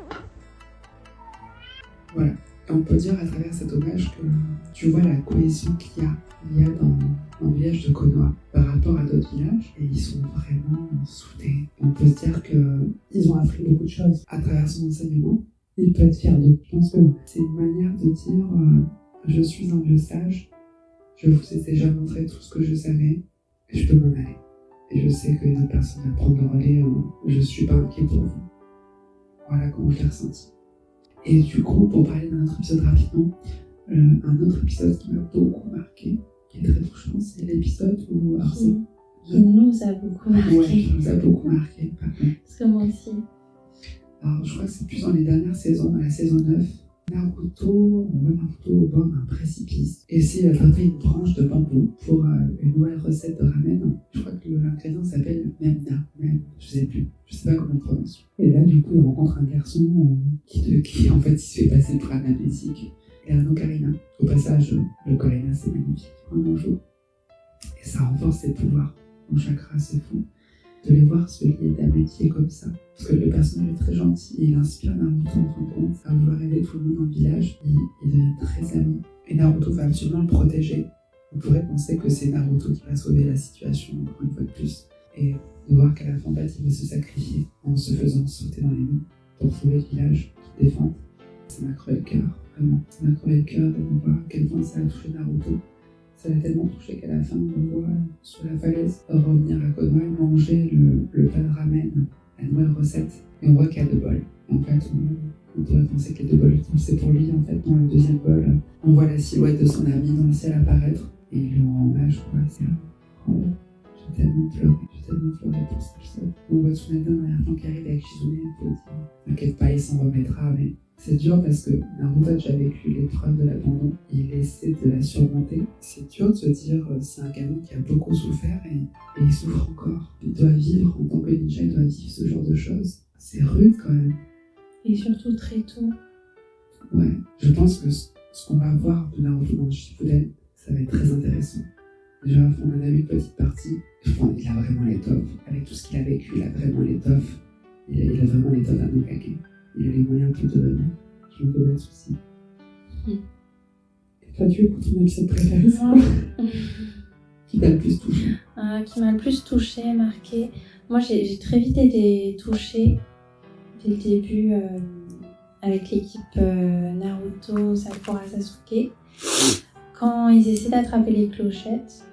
Voilà. Et on peut dire à travers cet hommage que tu vois la cohésion qu'il y a dans le village de Konoha par rapport à d'autres villages, et ils sont vraiment soudés. On peut se dire qu'ils ont appris beaucoup de choses à travers son enseignement. Il peut être fier d'eux. Je pense que c'est une manière de dire je suis un vieux sage, je vous ai déjà montré tout ce que je savais, et je peux m'en aller. Et je sais qu'une autre personne va prendre le relais, je suis pas inquiet pour vous. Voilà comment je l'ai ressenti. Et du coup, pour parler d'un autre épisode rapidement, un autre épisode qui m'a beaucoup marqué, qui est très touchant, c'est l'épisode où... alors, qui nous a beaucoup marqué. Ouais, qui nous a beaucoup marqué, par contre. Parce que moi aussi. Alors, je crois que c'est plus dans les dernières saisons, dans la saison 9. On voit Naruto au bord d'un précipice et essaie d'attraper une branche de bambou pour une nouvelle recette de ramen. Je crois que l'ingrédient s'appelle Memna, je sais pas comment on prononce. Et là, du coup, il rencontre un garçon qui en fait, il se fait passer pour un amnésique. Et un ocarina. Au passage, l'ocarina, c'est magnifique, vraiment chaud. Et ça renforce ses pouvoirs. Mon chakra, c'est fou. De les voir se lier d'amitié comme ça. Parce que le personnage est très gentil et il inspire Naruto en fin de compte à vouloir aider tout le monde dans le village. Il devient très ami. Et Naruto va absolument le protéger. On pourrait penser que c'est Naruto qui va sauver la situation, encore une fois de plus. Et de voir qu'à la fin, il va se sacrifier en se faisant sauter dans les nids pour sauver le village, qui défend. Ça m'a crevé le cœur, vraiment. Ça m'a crevé le cœur de voir à quel point ça a touché Naruto. Ça l'a tellement touché qu'à la fin, on le voit sur la falaise revenir à Konoha et manger le plat de ramen, la nouvelle recette. Et on voit qu'il y a 2 bols. Et en fait, on pourrait penser que les 2 bols, c'est pour lui. En fait, dans le deuxième bol, on voit la silhouette de son ami dans le ciel apparaître. Et il lui rend hommage, quoi. C'est oh, j'ai tellement pleuré pour cet épisode. On voit Tsunade en arrière-plan qui arrive avec Shizune et il faut dire t'inquiète pas, il s'en remettra, mais c'est dur parce que Naruto a déjà vécu l'épreuve de l'abandon, il essaie de la surmonter. C'est dur de se dire, c'est un gamin qui a beaucoup souffert et il souffre encore. Il doit vivre, en tant que ninja, il doit vivre ce genre de choses. C'est rude quand même. Et surtout très tôt. Ouais, je pense que ce qu'on va voir de Naruto dans Shippuden, ça va être très intéressant. Déjà, on en a vu une petite partie. Je pense qu'il a vraiment l'étoffe. Avec tout ce qu'il a vécu, il a vraiment l'étoffe. Il a vraiment l'étoffe d'un Hokage. Il a les moyens de tout devenir. Je me fais pas de soucis. Et toi, tu écoutes ton épisode préféré, c'est quoi? Qui t'a le plus touché? Qui m'a le plus touché, marqué. Moi, j'ai très vite été touchée dès le début avec l'équipe Naruto, Sakura, Sasuke. Quand ils essaient d'attraper les clochettes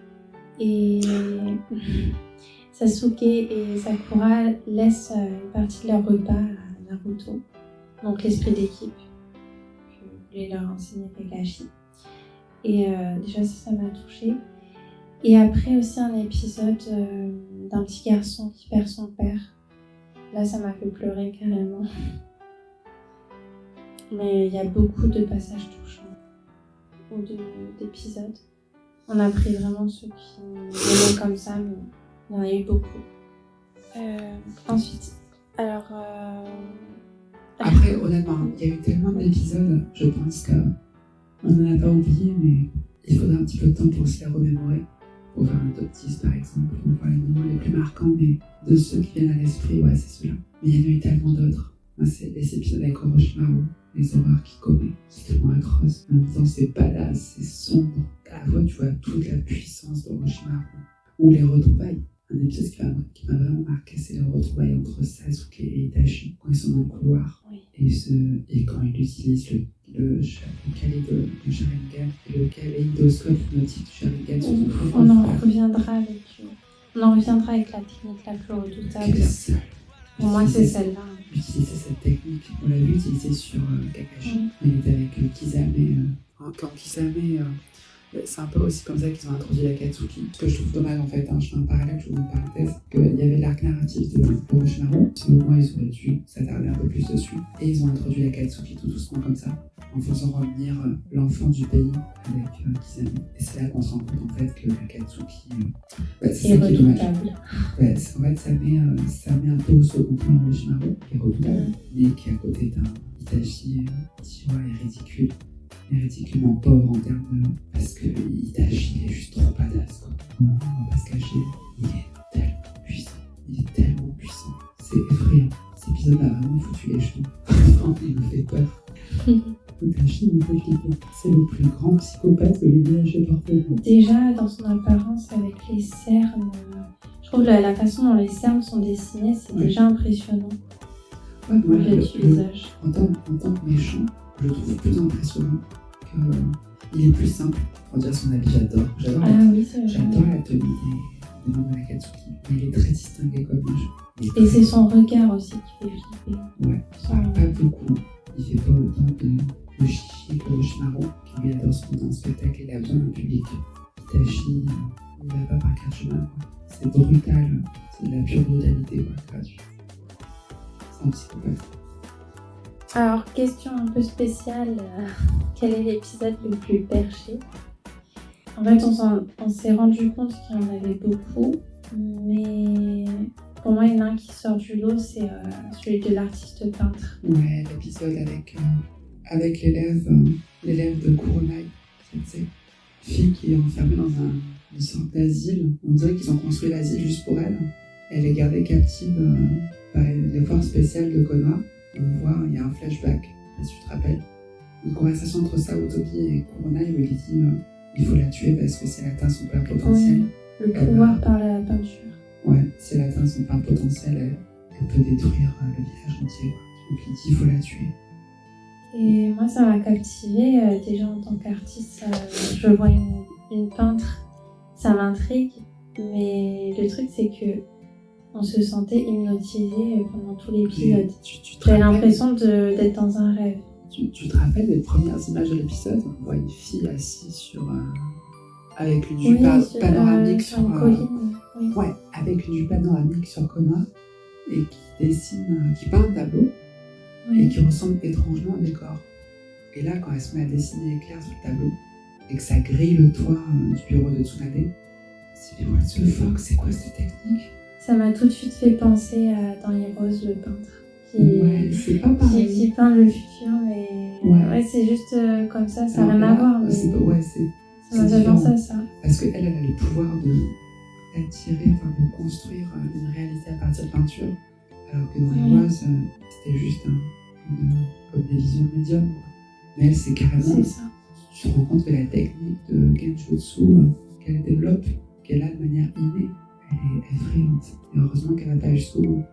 et Sasuke et Sakura laissent une partie de leur repas à Naruto, donc l'esprit d'équipe que voulait leur enseigner Kakashi. Et déjà ça m'a touchée. Et après aussi un épisode d'un petit garçon qui perd son père. Là ça m'a fait pleurer carrément. Mais il y a beaucoup de passages touchants ou d'épisodes. On a pris vraiment ceux qui venaient comme ça, mais il y en a eu beaucoup. Ensuite, alors... Après, honnêtement, il y a eu tellement d'épisodes, je pense qu'on n'en a pas oublié, mais il faudra un petit peu de temps pour se les remémorer. Pour faire un top 10 par exemple, pour voir les moments les plus marquants, mais de ceux qui viennent à l'esprit, ouais, c'est ceux-là. Mais il y en a eu tellement d'autres. Moi, c'est les épisodes avec Orochimaru, les horreurs qu'il commet, c'est tellement atroce. En même temps, c'est badass, c'est sombre. À la fois, tu vois toute la puissance d'Orochimaru. Ou les retrouvailles. Un épisode qui m'a vraiment marqué, c'est les retrouvailles entre Sasuke et Itachi, quand ils sont dans le couloir. Oui. Et quand ils utilisent le Sharingan et le kaléidoscope hypnotique du Sharingan sur son front. On en reviendra avec la technique la plus redoutable. Pour moi, c'est celle-là. Utiliser cette technique, on l'a vu utiliser sur Kakashi. Il était avec Kisame. Quand Kisame, c'est un peu aussi comme ça qu'ils ont introduit l'Akatsuki. Ce que je trouve dommage en fait, je fais un parallèle, je vous mets une parenthèse, qu'il y avait l'arc narratif de Orochimaru. Selon moi, ils auraient dû s'attarder un peu plus dessus. Et ils ont introduit l'Akatsuki tout doucement comme ça, en faisant revenir l'enfant du pays avec Kisame. Et c'est là qu'on se rend compte en fait que l'Akatsuki, c'est ça qui est dommage. En fait, ça met un peu au second plan Orochimaru, qui est redoutable, mais qui à côté d'un Itachi, est ridicule. Il est ridiculement pauvre en termes de... Parce que Itachi, il est juste trop badass, quoi. On va pas se cacher, il est tellement puissant. C'est effrayant. Cet épisode a vraiment foutu les jetons. Il me fait peur. Itachi me fait flipper. C'est le plus grand psychopathe que les villages aient porté. Déjà, dans son apparence, avec les cernes, je trouve la façon dont les cernes sont dessinées, c'est déjà impressionnant. Ouais, moi, le visage. En tant que méchant, je le trouve plus impressionnant qu'il est plus simple. Pour dire son habit, j'adore la tenue des membres de l'Akatsuki. Mais il est très distingué comme méchant. Et c'est son regard aussi qui fait flipper. Ouais, pas beaucoup. Il fait pas autant de chichi qu'Orochimaru, qui lui adore se prendre en spectacle et il a besoin d'un public Itachi, il va pas par quatre chemins, quoi. C'est brutal, c'est de la pure brutalité, quoi, gratuit. C'est un psychopathe. Alors, question un peu spéciale, quel est l'épisode le plus perché? En fait, on s'est rendu compte qu'il y en avait beaucoup, mais pour moi, il y en a un qui sort du lot, c'est celui de l'artiste peintre. Ouais, l'épisode avec l'élève de Kuronai, cette fille qui est enfermée dans une sorte d'asile. On dirait qu'ils ont construit l'asile juste pour elle. Elle est gardée captive par les forces spéciales de Konoha. On voit, il y a un flashback, si tu te rappelles. Une conversation entre Sarutobi et Kuronai où il dit il faut la tuer parce que si elle atteint son plein potentiel. Oui, le pouvoir par la peinture. Ouais, si elle atteint son plein potentiel, elle peut détruire le village entier. Donc il dit il faut la tuer. Et moi, ça m'a captivée. Déjà, en tant qu'artiste, je vois une peintre, ça m'intrigue. Mais le truc, c'est que on se sentait hypnotisé pendant tout l'épisode. J'avais l'impression d'être dans un rêve. Tu te rappelles des premières images de l'épisode? On voit une fille assise avec une vue panoramique sur une colline. Oui. Ouais, avec une vue panoramique sur Konoha et qui peint un tableau et qui ressemble étrangement au décor. Et là, quand elle se met à dessiner éclair sur le tableau et que ça grille le toit du bureau de Tsunade, c'est what the fuck, c'est quoi cette technique? Ça m'a tout de suite fait penser à Dans Heroes, le peintre. Ouais, c'est pas pareil. Qui peint le futur, mais ouais c'est juste comme ça n'a rien à voir. Mais ça m'a fait penser à ça. Parce qu'elle a le pouvoir d'attirer, de construire une réalité à partir de peinture, alors que dans Heroes, c'était juste comme des visions de médium. Mais elle, c'est carrément. C'est ça. Tu te rends compte que la technique de Genjutsu qu'elle développe, qu'elle a de manière innée, elle est effrayante. Et heureusement qu'elle n'a pas jusqu'au bout.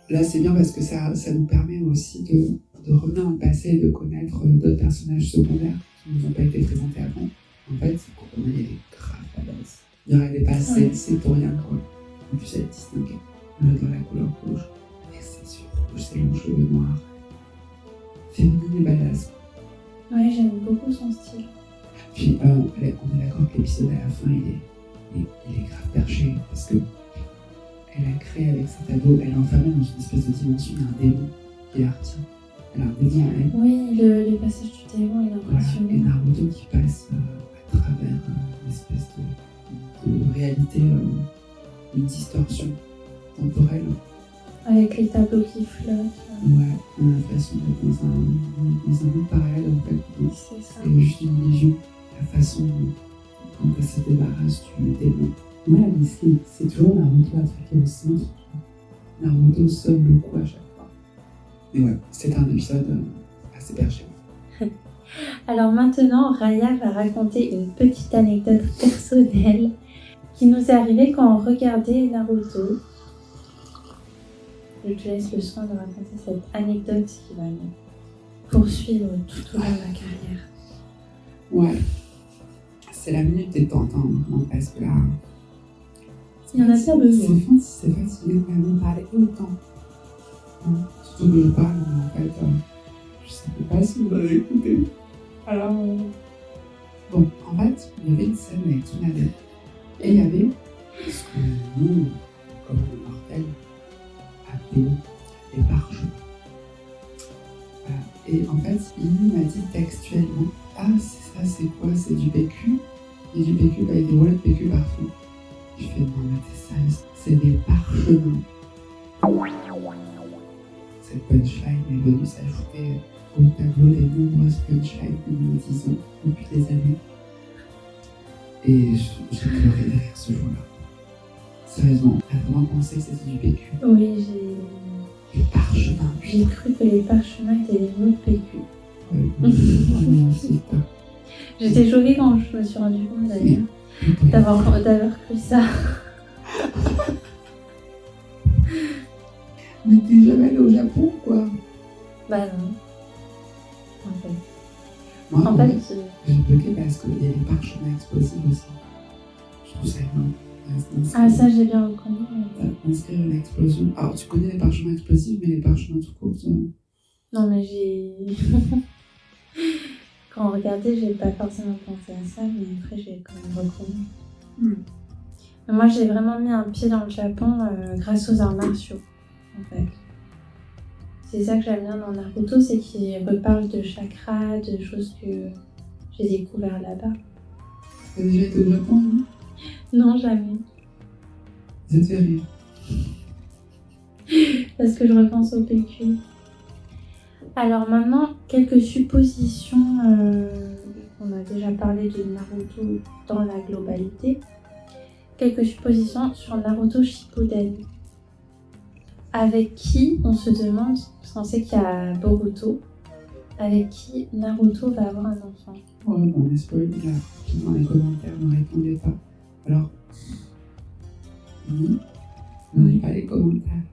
Là, c'est bien parce que ça nous permet aussi de revenir dans le passé et de connaître d'autres personnages secondaires qui ne nous ont pas été présentés avant. En fait, c'est pour qu'on ait grave à la base. Elle n'est pas c'est pour rien, quoi. En plus, elle est distinguée. On est dans la couleur rouge. Et c'est sur rouge, c'est longs cheveux noirs. Féminine et badass. Ouais, j'aime beaucoup son style. Puis, on est d'accord que l'épisode à la fin, il est grave perché parce que elle a créé avec ses tableaux, elle est enfermée dans une espèce de dimension, il y a un démon qui la retient. Elle a un démon à elle. Oui, le passage du démon, il est impressionnant. Voilà. Et Naruto qui passe à travers une espèce de réalité, une distorsion temporelle. Avec les tableaux qui flottent. Ouais, on a l'impression d'être dans un monde parallèle en fait. C'est ça. C'est juste une illusion. La façon dont elle se débarrasse du démon. Moi, la Disney, c'est toujours Naruto attraqué au centre. Naruto sauve le coup à chaque fois. Mais ouais, c'est un épisode assez perché. Alors maintenant, Raya va raconter une petite anecdote personnelle qui nous est arrivée quand on regardait Naruto. Je te laisse le soin de raconter cette anecdote qui va nous poursuivre tout au long de ma carrière. Ouais, c'est la minute détente, vraiment, parce que là... Il y en a pas besoin. C'est fatigant quand même de parler autant. Surtout que je parle, mais en fait, je sais pas si vous avez écouté. Alors, bon, en fait, il y avait une scène avec Tsunade. Et il y avait ce que nous, comme un mortel, appelons les parchemins. Voilà. Et en fait, il m'a dit textuellement, ah, c'est ça, c'est quoi? C'est du PQ? Et du PQ, bah, il y a des rouleaux de PQ partout. Je fais, non, mais t'es sérieuse, c'est des parchemins. Cette punchline est venue s'ajouter au tableau des nombreuses punchlines que nous disons depuis des années. Et j'ai pleuré derrière ce jour-là. Sérieusement, t'as vraiment pensé que c'était du PQ? Oui, Les parchemins. J'ai cru que les parchemins étaient des mots de PQ. Non, c'est pas. J'étais choquée quand je me suis rendu compte d'ailleurs d'avoir cru ça. Mais t'es jamais allé au Japon, quoi? Bah non. En fait. Moi, En fait, j'ai bloqué parce qu'il y a des parchemins explosifs aussi. Je trouve ça énorme. Ah, ça j'ai bien reconnu. Inscrire une explosion. Alors, tu connais les parchemins explosifs, mais les parchemins tout court. Non, mais j'ai. quand on regardait, j'ai pas forcément pensé à ça, mais après j'ai quand même reconnu. Moi, j'ai vraiment mis un pied dans le Japon grâce aux arts martiaux, en fait. C'est ça que j'aime bien dans Naruto, c'est qu'il reparle de chakras, de choses que j'ai découvert là-bas. T'as déjà été au Japon, non? Non, jamais. Ça te fait rire. Parce que je repense au PQ. Alors maintenant, quelques suppositions. On a déjà parlé de Naruto dans la globalité. Quelques suppositions sur Naruto Shippuden. Avec qui, on se demande, parce qu'on sait qu'il y a Boruto, avec qui Naruto va avoir un enfant. Ouais, bon, on est spoilé là. Dans les commentaires, ne répondez pas. Alors, oui, on n'a pas les commentaires.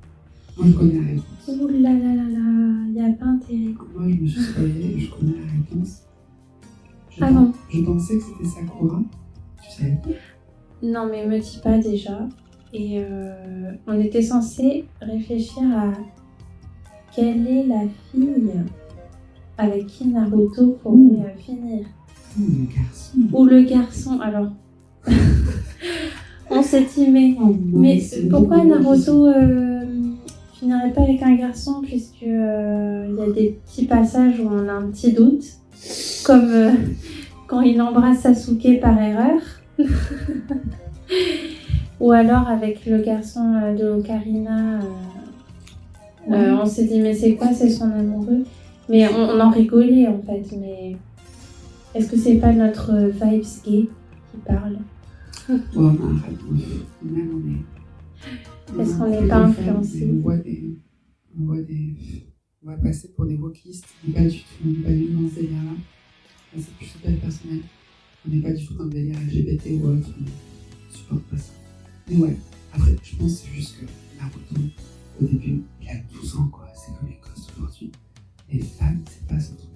Moi, je connais la réponse. Ouh là là là là, il n'y a pas intérêt. Moi, je me suis spoilée et je connais la réponse. Bon. Je pensais que c'était Sakura. Tu savais pas? Non, mais me dis pas déjà. Et on était censé réfléchir à quelle est la fille avec qui Naruto pourrait finir. Le garçon. Ou le garçon, alors. On s'est dit, mais pourquoi Naruto finirait pas avec un garçon, puisque y a des petits passages où on a un petit doute, comme quand il embrasse Sasuke par erreur. Ou alors avec le garçon de Ocarina, on s'est dit mais c'est quoi, c'est son amoureux. Mais on en rigolait en fait, mais est-ce que c'est pas notre vibes gay qui parle? Oh non, arrête, même on est... Est-ce qu'on n'est pas influencé? On va passer pour des wokistes, on n'est pas du tout dans ce délire-là. C'est plus super personnel. On n'est pas du tout dans le délire LGBT ou autre, on supporte pas ça. Mais ouais, après, je pense que c'est juste que Naruto, au début, il a 12 ans, quoi. C'est comme les gosses d'aujourd'hui. Les femmes, c'est pas son truc.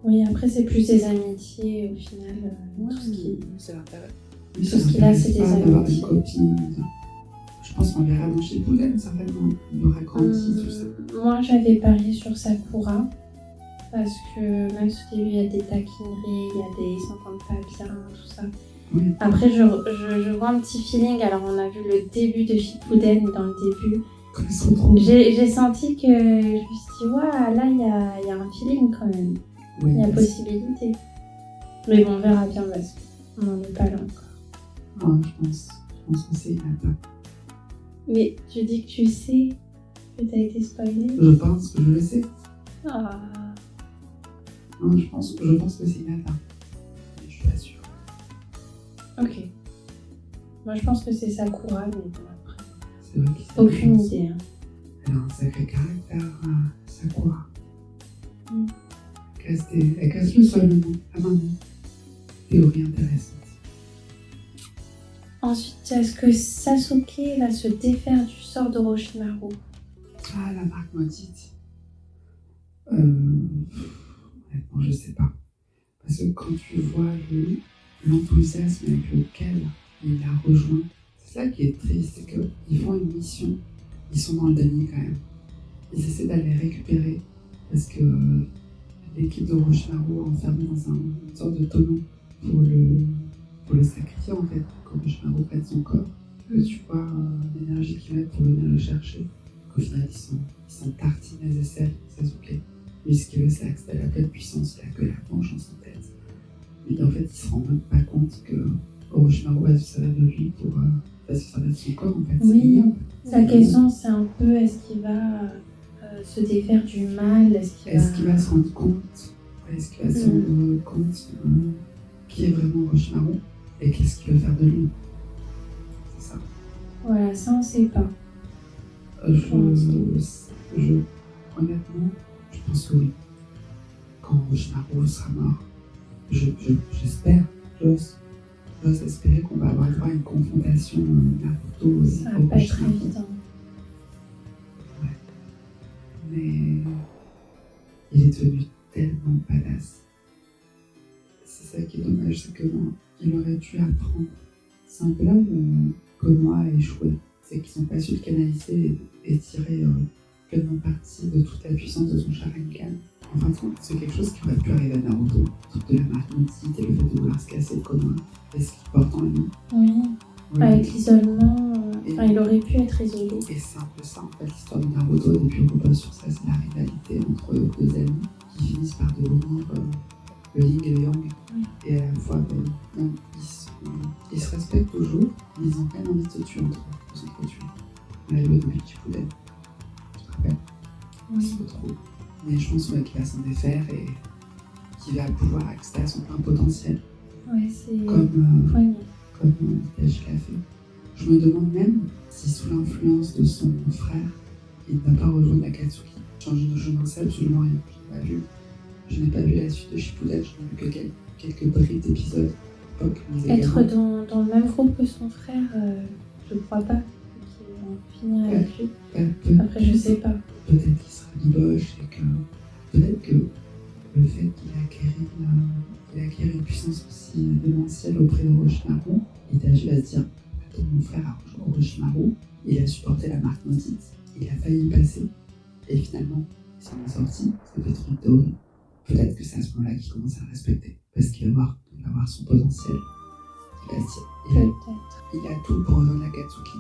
Oui, après, c'est plus des amitiés, au final. Ouais, tout ce qui... c'est l'intérêt. Tout ce qu'il a, c'est des d'avoir amitiés. une copine. Je pense qu'on verra dans Shippuden, certainement. Il aura grandi, tout ça. Moi, j'avais parié sur Sakura. Parce que même si au début, il y a des taquineries, ils s'entendent pas bien, tout ça. Oui. Après, je vois un petit feeling. Alors, on a vu le début de Shippuden, dans le début. Quand ils se retrouvent. J'ai senti que je me suis dit, ouais, là, il y a un feeling quand même. Ouais, Il y a possibilité. Mais bon, on verra bien parce qu'on n'en est pas là encore. Ouais, je pense que c'est Hinata. Mais tu dis que tu sais que t'as été spoilée? Je pense que je le sais. Ah. Non, je pense que c'est Hinata. Mais je suis pas sûre. Ok. Moi, je pense que c'est Sakura, mais bon, après. C'est vrai qu'il Aucune idée. Hein. Elle a un sacré caractère, Sakura. Mm. Elle casse le sol, à main. Théorie intéressante. Ensuite, est-ce que Sasuke va se défaire du sort d'Orochimaru? Ah, la marque maudite. Honnêtement, je sais pas. Parce que quand tu vois l'enthousiasme avec lequel il a rejoint, c'est ça qui est triste, c'est qu'ils font une mission, ils sont dans le déni quand même. Ils essaient d'aller récupérer parce que l'équipe d'Orochimaru a enfermé dans une sorte de tonneau pour le sacrifier en fait, quand Orochimaru prête son corps, que tu vois l'énergie qu'ils mettent pour venir le chercher, qu'au final ils sont tartinés les aisselles, Sasuke. Lui ce qu'il veut c'est accéder à la pleine puissance, il a que la vengeance en tête. Mais en fait il se rend même pas compte que Orochimaru va se servir de lui pour se servir de son corps en fait. Oui, sa question c'est un peu est-ce qu'il va se défaire du mal, est-ce qu'il va se rendre compte, qui est vraiment Orochimaru et qu'est-ce qu'il veut faire de lui. C'est ça. Voilà, ça on sait pas. Honnêtement, je pense que oui. Quand Orochimaru sera mort, j'espère, j'ose espérer qu'on va avoir droit à une confrontation Naruto ça va pas être évident. Ouais. Mais il est devenu tellement badass. C'est ça qui est dommage, c'est que il aurait dû apprendre. C'est un peu là où Konoha a échoué. C'est qu'ils n'ont pas su le canaliser et tirer pleinement parti de toute la puissance de son Sharingan. En fin de compte, c'est quelque chose qui aurait pu arriver à Naruto. Toute de la marmotite et le fait de vouloir se casser le commun. Et ce qui porte en lui. Oui, Oui. avec l'isolement, il aurait pu être isolé. Et c'est un peu ça, en fait, l'histoire de Naruto, au début, on repose sur ça, c'est la rivalité entre deux amis qui finissent par devenir le yin et le yang. Oui. Et à la fois, ils se respectent toujours, mais ils ont quand même envie de se tuer entre eux, de s'entretuer. On l'a vu au début de Shippuden, tu te rappelles? Oui. C'est trop. Mais je pense qu'il va s'en défaire et qu'il va pouvoir accéder à son plein potentiel. Ouais, c'est Comme Itachi. Itachi l'a fait. Je me demande même si sous l'influence de son frère, il ne va pas rejoindre l'Akatsuki. Je n'en sais absolument rien. Je n'ai pas vu la suite de Shippuden, je n'ai vu que quelques bribes d'épisodes. Être dans le même groupe que son frère, je crois pas qu'il va finir avec lui. Après, je sais pas. Peut-être qu'il sera biboche et que peut-être que le fait qu'il acquiert une puissance aussi démentielle auprès d'Orochimaru, Itachi va se dire attends, mon frère a rejoint Orochimaru, il a supporté la marque maudite, il a failli y passer, et finalement, il s'en est sorti, ça fait trop de théorie. Peut-être que c'est à ce moment-là qu'il commence à le respecter, parce qu'il va voir son potentiel. Il va se dire, il a tout pour rejoindre l'Akatsuki.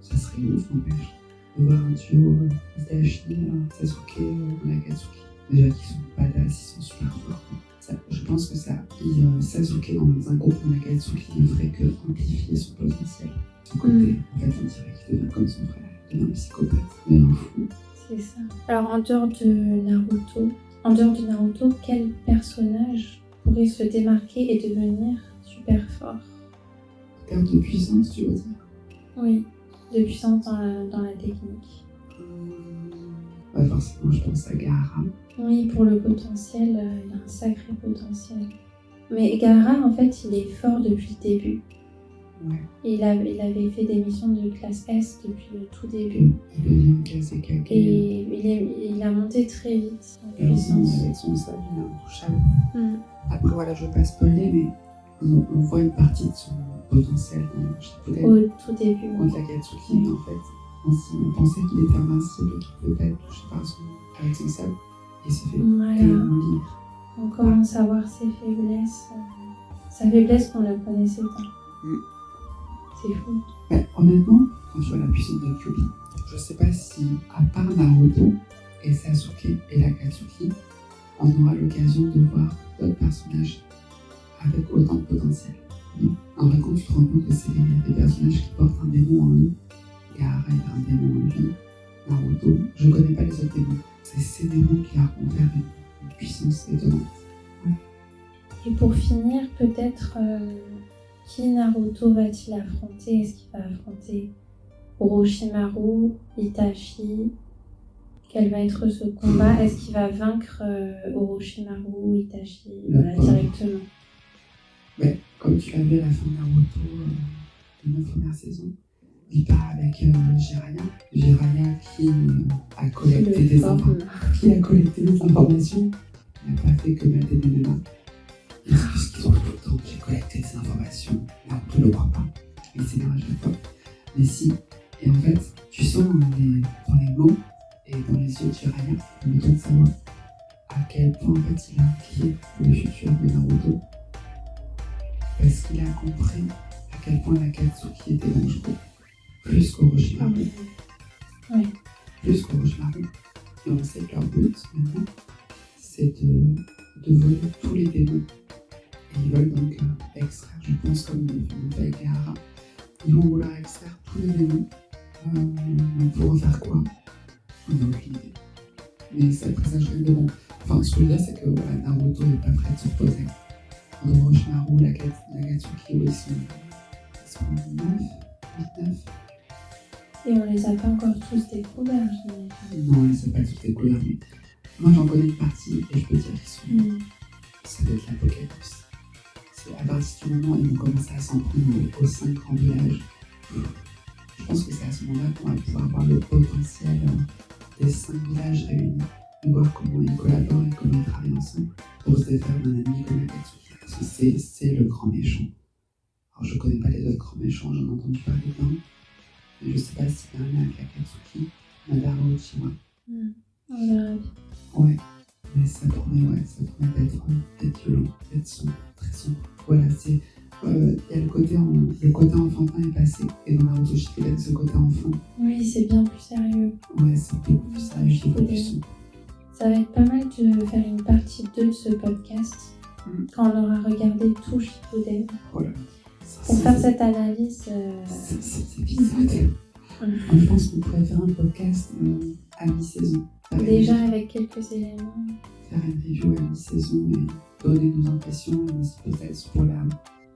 Ça serait ouf, n'empêche, de voir un duo Itachi, Sasuke dans l'Akatsuki. Déjà qu'ils sont badass, ils sont super forts. Je pense que Sasuke dans un groupe dans l'Akatsuki ne ferait que amplifier son potentiel. Son côté, en fait, on dirait qu'il devient comme son frère, il devient un psychopathe, il devient un fou. C'est ça. Alors, en dehors de Naruto, quel personnage pourrait se démarquer et devenir super fort? En termes de puissance, tu veux dire? Oui, de puissance dans la technique. Forcément, je pense à Gaara. Oui, pour le potentiel, il a un sacré potentiel. Mais Gaara, en fait, il est fort depuis le début. Ouais. Il avait fait des missions de classe S depuis le tout début. Il devient Kazekage. Et il a monté très vite en puissance. Avec son sabre, il est intouchable. Après, voilà, je ne veux pas spoiler, mais on voit une partie de son potentiel dans Shippuden. Au tout début. Contre l'Akatsuki, mais en fait, on pensait qu'il était invincible et qu'il ne pouvait pas être touché avec son sabre. Et il se fait tellement libre. On commence à voir ses faiblesses. Sa faiblesse qu'on ne connaissait pas. C'est fou. Ouais, honnêtement, quand tu vois la puissance de Kyuubi, je sais pas si, à part Naruto et Sasuke et l'Akatsuki, on aura l'occasion de voir d'autres personnages avec autant de potentiel. En vrai, quand tu te rends compte que c'est des personnages qui portent un démon en eux, Gaara il a un démon en lui, Naruto, je ne connais pas les autres démons. C'est ces démons qui leur confèrent une puissance étonnante. Ouais. Et pour finir, peut-être, qui Naruto va-t-il affronter? Est-ce qu'il va affronter Orochimaru, Itachi? Quel va être ce combat? Est-ce qu'il va vaincre Orochimaru ou Itachi directement? Ouais, comme tu l'as vu à la fin de Naruto, de la première saison, il part avec Jiraiya qui a collecté des informations. Il n'a pas fait que mater des nanas. Parce qu'ils ont tout le temps, j'ai collecté des informations. Naruto ne le croit pas. Il s'énerve à chaque fois. Mais si. Et en fait, tu sens dans les mots et dans les yeux de Jiraiya, le temps de savoir à quel point en fait il a inquiet pour le futur de Naruto. Parce qu'il a compris à quel point l'Akatsuki était dangereux. Plus qu'Orochimaru. Oui. Plus qu'Orochimaru. Et on sait que leur but maintenant, c'est de voler tous les démons. Et ils veulent donc extraire, je pense, comme ils l'ont fait avec Gaara, ils vont vouloir extraire tous les démons. Pour en faire quoi? On n'a aucune idée. Mais ça présage rien de bon. Enfin, ce que je veux dire, c'est que voilà, Naruto n'est pas prêt de se reposer. Orochimaru, l'Akatsuki, ils sont 9. Et on les a pas encore tous découverts, j'imagine. Non, on les a pas tous découverts, mais moi j'en connais une partie et je peux dire qu'ils sont. Ça doit être l'Apocalypse. C'est à partir du moment où ils vont commencer à s'en prendre aux 5 grands villages. Je pense que c'est à ce moment-là qu'on va pouvoir voir le potentiel des 5 villages réunis, de voir comment ils collaborent et comment ils travaillent ensemble pour se défaire d'un ennemi comme l'Akatsuki. Parce que c'est le grand méchant. Alors je connais pas les autres grands méchants, j'en ai entendu parler d'un, mais je sais pas s'il y a un lien avec l'Akatsuki, Madara Uchiwa. On verra bien. Ouais, mais ça promet d'être violent, d'être sombre, très sombre. Voilà, c'est. Il y a le côté enfantin est passé, et dans Naruto Shippuden, ce côté enfant. Oui, c'est bien plus sérieux. Ouais, c'est beaucoup plus sérieux, beaucoup plus sombre. Ça va être pas mal de faire une partie 2 de ce podcast quand on aura regardé tout Shippuden. Voilà. Pour faire cette analyse. 500 épisodes. Je pense qu'on pourrait faire un podcast à mi-saison. Déjà avec quelques éléments. Faire une review à mi-saison et donner nos impressions et nos hypothèses pour la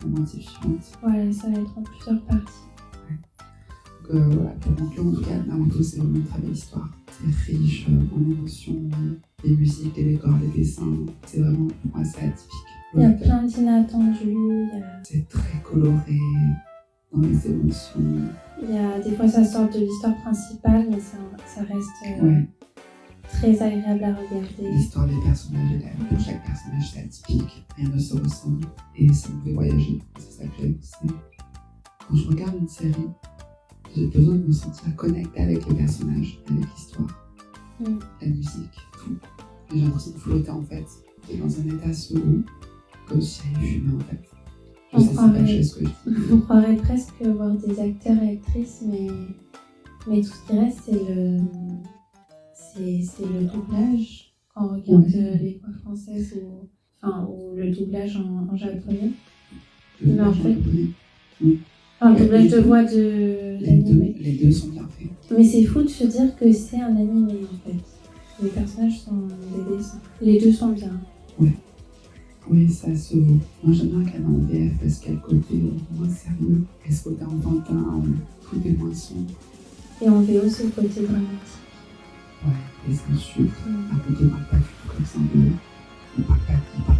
moitié suivante. Voilà, ça va être en plusieurs parties. Donc voilà, pour conclure, en tout cas, Naruto, c'est vraiment une très belle histoire. C'est riche en émotions, les musiques, les décors, les dessins. C'est vraiment, pour moi, c'est atypique. Il y a plein d'inattendus. C'est très coloré dans les émotions. Des fois, ça sort de l'histoire principale, mais ça reste très agréable à regarder. L'histoire des personnages est la même. Pour chaque personnage, c'est atypique. Rien ne se ressemble. Et ça me fait voyager. C'est ça que j'aime. Quand je regarde une série, j'ai besoin de me sentir connectée avec les personnages, avec l'histoire, la musique, tout. Et j'ai l'impression de flotter en fait. Et dans un état second, comme si j'avais fumé en fait. Je sais pas ce que je dis. On croirait presque voir des acteurs et actrices, mais tout ce qui reste, c'est le doublage. Quand on regarde les voix françaises ou le doublage en japonais. Mais en fait, le doublage de voix d'animé. Les deux sont bien faits. Mais c'est fou de se dire que c'est un animé en fait. Les personnages sont des dessins. Les deux sont bien. Oui, ça se vaut. Moi j'aime bien qu'elle est en VF parce qu'elle a le côté moins sérieux, et ce côté enfantin, tout est moins sombre. Et en VO, c'est le côté dramatique. Ouais, les insultes. Un côté, on parle pas du tout comme ça en VO. On parle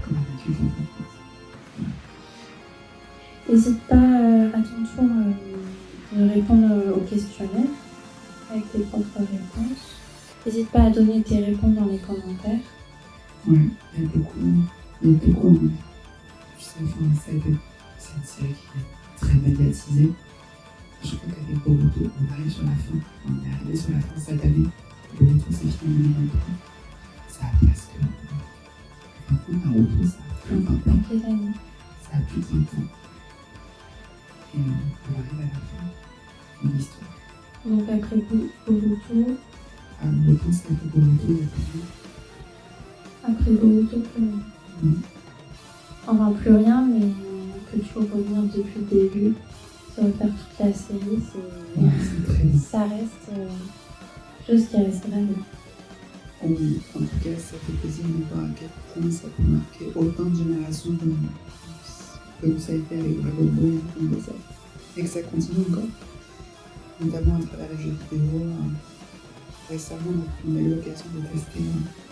comme un adulte en fait. N'hésite pas à ton tour de répondre aux questionnaires avec tes propres réponses. N'hésite pas à donner tes réponses dans les commentaires. Ouais, il y a beaucoup envie. Je sais, c'est une série qui est très médiatisée. Je crois qu'avec Boruto, on arrive sur la fin. On est arrivé sur la fin cette année. Boruto, c'est fini en 2023. Ça a presque. Naruto, ça a plus de 20 ans. Ça a plus de 20 ans. Et on arrive à la fin de l'histoire. Donc après Boruto. Je pense qu'après Boruto, il y a plus rien. Après Boruto, plus rien. Enfin, plus rien, mais on peut toujours revenir depuis le début. Se refaire toute la série, ça reste chose qui restera vie. Oui, en tout cas, ça fait plaisir de voir à quel point ça peut marquer autant de générations comme ça a été avec Dragon Ball et comme ça. Et que ça continue encore, notamment à travers les jeux vidéo. Récemment, on a eu l'occasion de tester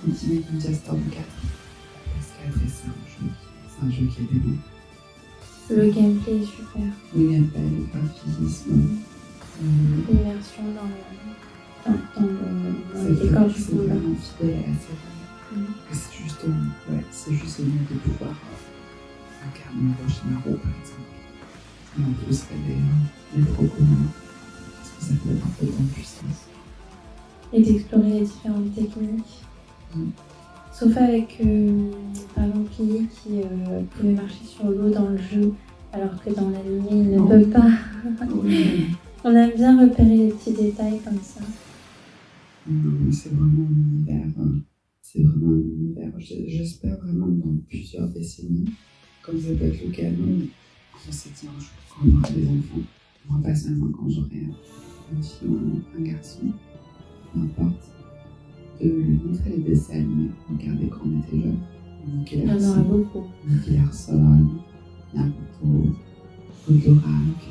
Ultimate Ninja Storm 4. PS4, et c'est un jeu qui est dément. Le gameplay est super. Le gameplay, le graphisme. L'immersion dans le décor du C'est combat. vraiment fidèle à la série. C'est juste le mieux de pouvoir incarner Orochimaru par exemple. Et en plus, elle est trop commune. Parce que ça peut être un peu en puissance. Et d'explorer les différentes techniques. Sauf avec, par exemple, Lee qui pouvait marcher sur l'eau dans le jeu, alors que dans l'anime, il ne peut pas. On aime bien repérer les petits détails comme ça. Non, mais c'est vraiment un univers. J'espère vraiment que dans plusieurs décennies, comme ça peut être le cas, on s'est dit un jour, quand on aura des enfants, moi pas seulement quand j'aurai une fille ou un garçon, peu importe, de lui montrer les dessins animés, regarder quand on était jeune. Il y en aura beaucoup. Nicky Larson, Naruto, Goldorak,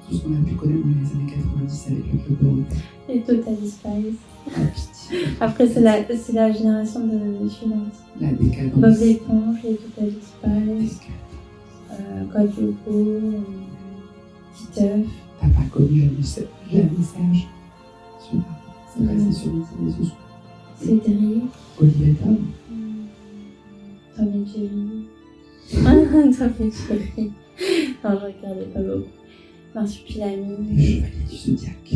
tout ce qu'on a pu connaître dans les années 90 avec le Club Dorothée. Et Totally Spies. Après, c'est la génération de suivante. La décadence. Bob l'éponge, les Totally Spies, Goku, Titeuf. T'as pas connu jamais Sage. C'est passé sur une télévision. Cédric. Olivier Tom. Tom et Jerry. Tom et Jerry. Non, je regardais pas beaucoup. Marsupilami. Les Chevaliers du Zodiaque.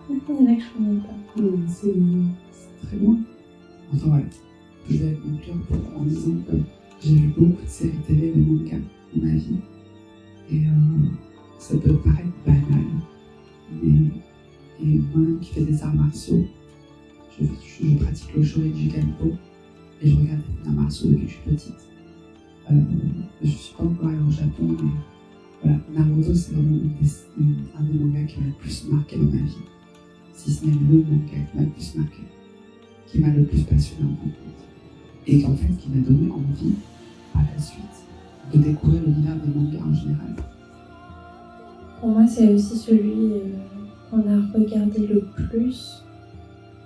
Il y en a que je connais pas. C'est très loin. Enfin voilà, je vais conclure en disant que j'ai vu beaucoup de séries télé de manga dans ma vie. Et ça peut paraître banal, mais moi qui fais des arts martiaux, je pratique le Shorin-Jukenpo et je regarde des arts martiaux depuis que je suis petite. Je ne suis pas encore allée au Japon, mais voilà, Naruto c'est vraiment un des mangas qui m'a le plus marqué dans ma vie. Si ce n'est le manga qui m'a le plus marqué, qui m'a le plus passionné en compte. Et qu'en fait, qui m'a donné envie, par la suite, de découvrir l'univers des mangas en général. Pour moi, c'est aussi celui qu'on a regardé le plus.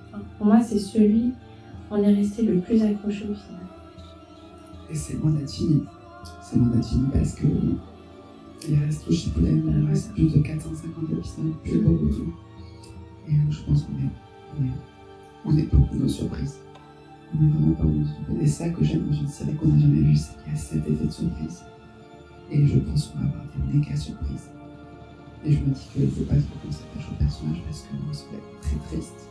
Enfin, pour moi, c'est celui où on est resté le plus accroché au final. Et c'est Mandatini. C'est Mandatini parce que il reste au Shippuden, il reste plus de 450 épisodes, plus beaucoup tout. Et je pense qu'on est pas au bout de nos surprises. On est vraiment pas au bout de nos surprises. Et ça que j'aime dans une série qu'on n'a jamais vue, c'est qu'il y a cet effet de surprise. Et je pense qu'on va avoir des méga surprises. Et je me dis qu'il ne faut pas trop qu'on s'attache au personnage parce que ça va être très triste.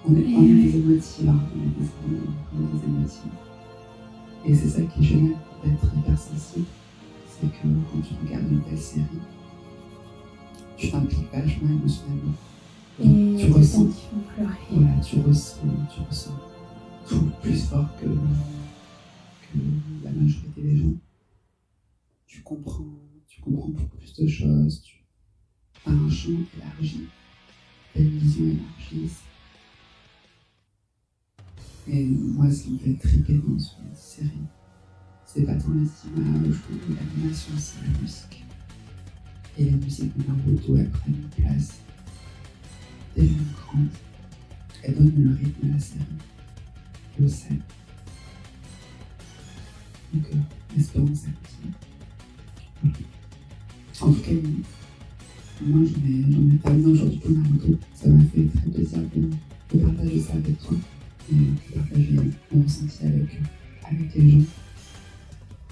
On est des émotifs là, on est des émotifs. Et c'est ça qui est génial d'être hypersensible, c'est que quand tu regardes une telle série, tu t'impliques vachement émotionnellement. Et tu ressens qui font pleurer. Voilà, tu ressens tout plus fort que la majorité des gens. Tu comprends beaucoup plus de choses, tu as un champ élargi, tu as une vision élargie. Et moi, ce qui me fait triper dans cette série, c'est pas tant les images ou l'animation, c'est la musique. Et la musique de Naruto, elle prend une place tellement grande. Elle donne le rythme à la série. Le sel. Donc, espérons que ça continue. Voilà. En tout cas, moi, j'en ai terminé aujourd'hui pour Naruto. Ça m'a fait très plaisir de partager ça avec toi. Et de partager mon ressenti avec les gens.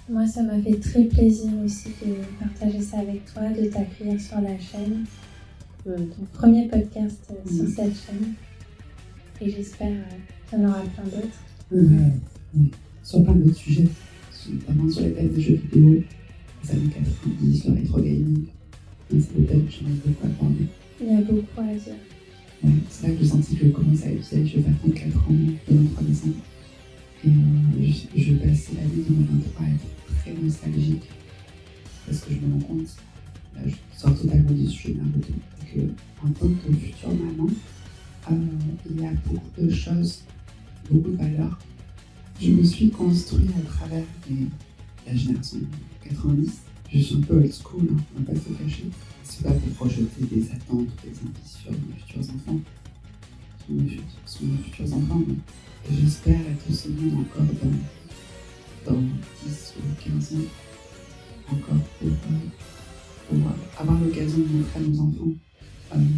Moi, ça m'a fait très plaisir aussi de partager ça avec toi, de t'accueillir sur la chaîne, ton premier podcast sur cette chaîne. Et j'espère qu'il y en aura plein d'autres. Oui. Sur plein d'autres sujets, notamment sur les thèmes des jeux vidéo, les années 90, le rétro gaming. C'est des thèmes que j'aimerais beaucoup aborder. Il y a beaucoup à dire. Ouais, c'est là que j'ai senti que je commençais à utiliser. Je vais faire 34 ans le 23 décembre. Et je vais passer l'année 2023 à être très nostalgique. Parce que je me rends compte, là je sors totalement du sujet de Naruto, qu'en tant que future maman, il y a beaucoup de choses, beaucoup de valeurs. Je me suis construite à travers la génération 90. Je suis un peu old school, hein, on va pas se cacher. C'est pas pour projeter des attentes, des ambitions sur mes futurs enfants. Sur mes futurs enfants, mais j'espère être ce monde encore dans 10 ou 15 ans, encore pour avoir l'occasion de montrer à nos enfants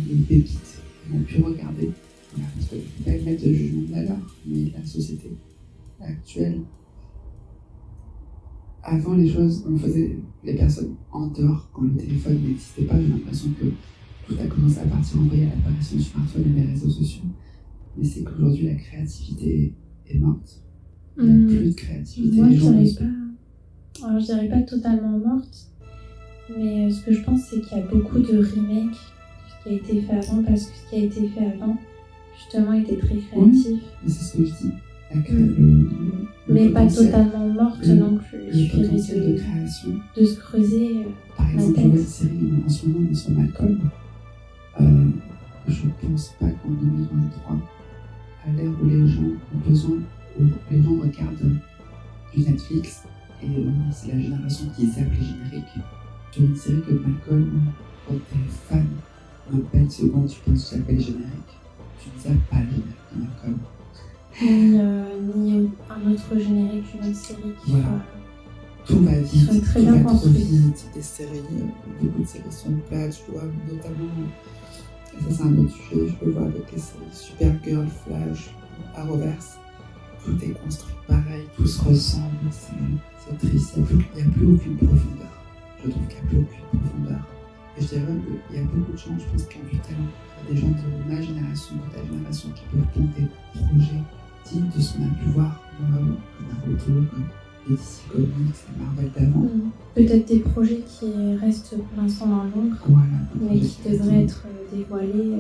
les pépites qu'on a pu regarder. Voilà, parce que je ne peux pas émettre de jugement de valeur, mais la société actuelle, avant les choses, on faisait les personnes en dehors quand le téléphone n'existait pas. J'ai l'impression que tout a commencé à partir en vrille à l'apparition du smartphone et des réseaux sociaux. Mais c'est qu'aujourd'hui la créativité est morte. Il n'y a plus de créativité. Moi, je dirais pas totalement morte, mais ce que je pense, c'est qu'il y a beaucoup de remakes de ce qui a été fait avant, parce que ce qui a été fait avant, justement, était très créatif. Oui, mais c'est ce que je dis. Mais pas totalement morte non plus. Le potentiel de création. De se creuser Par exemple, la je vois tête. une série en ce moment sur Malcolm. Je pense pas qu'en 2023, à l'ère où les gens ont besoin, où les gens regardent du Netflix, et c'est la génération qui zappe les génériques, sur une série que Malcolm, quand t'es fan d'un belle seconde, tu penses que tu zappes les génériques. Tu ne zappes pas les génériques de Malcolm. Ni un autre générique d'une autre série qui Voilà. Tout va vite, soit très tout bien va trop construit. vite. Des séries, beaucoup de séries sont plates, je vois notamment, et ça c'est un autre sujet, je le vois avec les séries Supergirl, Flash, Arrowverse. Tout est construit pareil, tout se ressemble, c'est triste, il n'y a plus aucune profondeur. Je trouve qu'il n'y a plus aucune profondeur. Et je dirais même qu'il y a beaucoup de gens, je pense, qui ont du talent. Il y a des gens de ma génération, de ta génération, qui peuvent prendre des projets dignes de ce qu'on a pu voir comme Naruto, comme les DC Comics, les Marvel d'avant. Peut-être des projets qui restent pour l'instant dans l'ombre, Voilà, mais qui devraient être dévoilés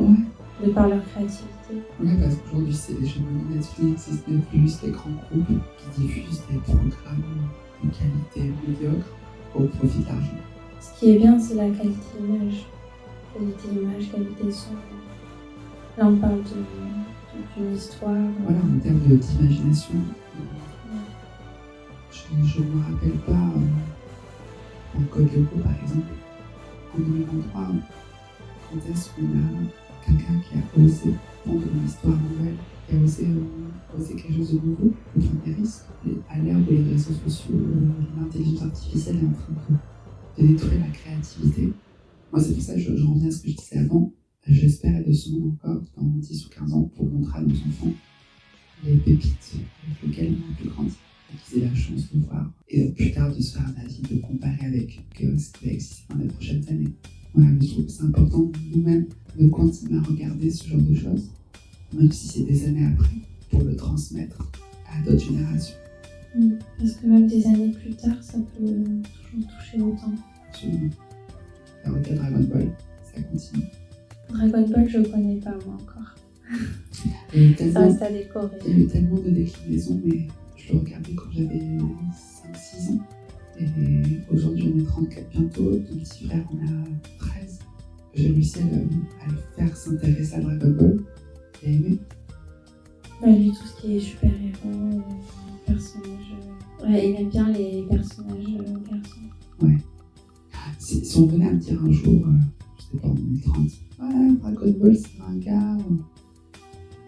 de par leur créativité. Ouais, parce qu'aujourd'hui, c'est les chaînes Netflix, Disney+, les grands groupes qui diffusent des programmes de qualité médiocre au profit de l'argent. Ce qui est bien, c'est la qualité d'image. Qualité son. Là, on parle d'une histoire. Voilà, en termes d'imagination, je ne me rappelle pas, en Code Lyoko, par exemple, en 2023, quand est-ce qu'on a quelqu'un qui a osé prendre une histoire nouvelle, qui a osé quelque chose de nouveau, prendre des risques, à l'ère où les réseaux sociaux, l'intelligence artificielle est en train de détruire la créativité. Moi, c'est pour ça que je reviens à ce que je disais avant. J'espère être de ce monde encore dans 10 ou 15 ans pour montrer à nos enfants les pépites avec lesquelles on a pu grandir et qu'ils aient la chance de voir et plus tard de se faire un avis, de comparer avec ce qui va exister dans les prochaines années. Voilà, mais je trouve que c'est important nous-mêmes de continuer à regarder ce genre de choses, même si c'est des années après, pour le transmettre à d'autres générations. Parce que même des années plus tard, ça peut toujours toucher autant. Absolument. Alors, le cas Dragon Ball, ça continue. Dragon Ball, je connais pas moi encore. Ça reste à décorer. Il y a eu tellement de déclinaisons, mais je le regardais quand j'avais 5-6 ans. Et aujourd'hui, on est 34 bientôt. Mon petit frère en a 13. J'ai réussi à le faire s'intéresser à Dragon Ball et aimer. Lui, tout ce qui est super-héros, personnages. Ouais, il aime bien les personnages garçons. Ouais. Si on venait à me dire un jour, je sais pas, en 2030, ouais, Dragon Ball c'est un gars.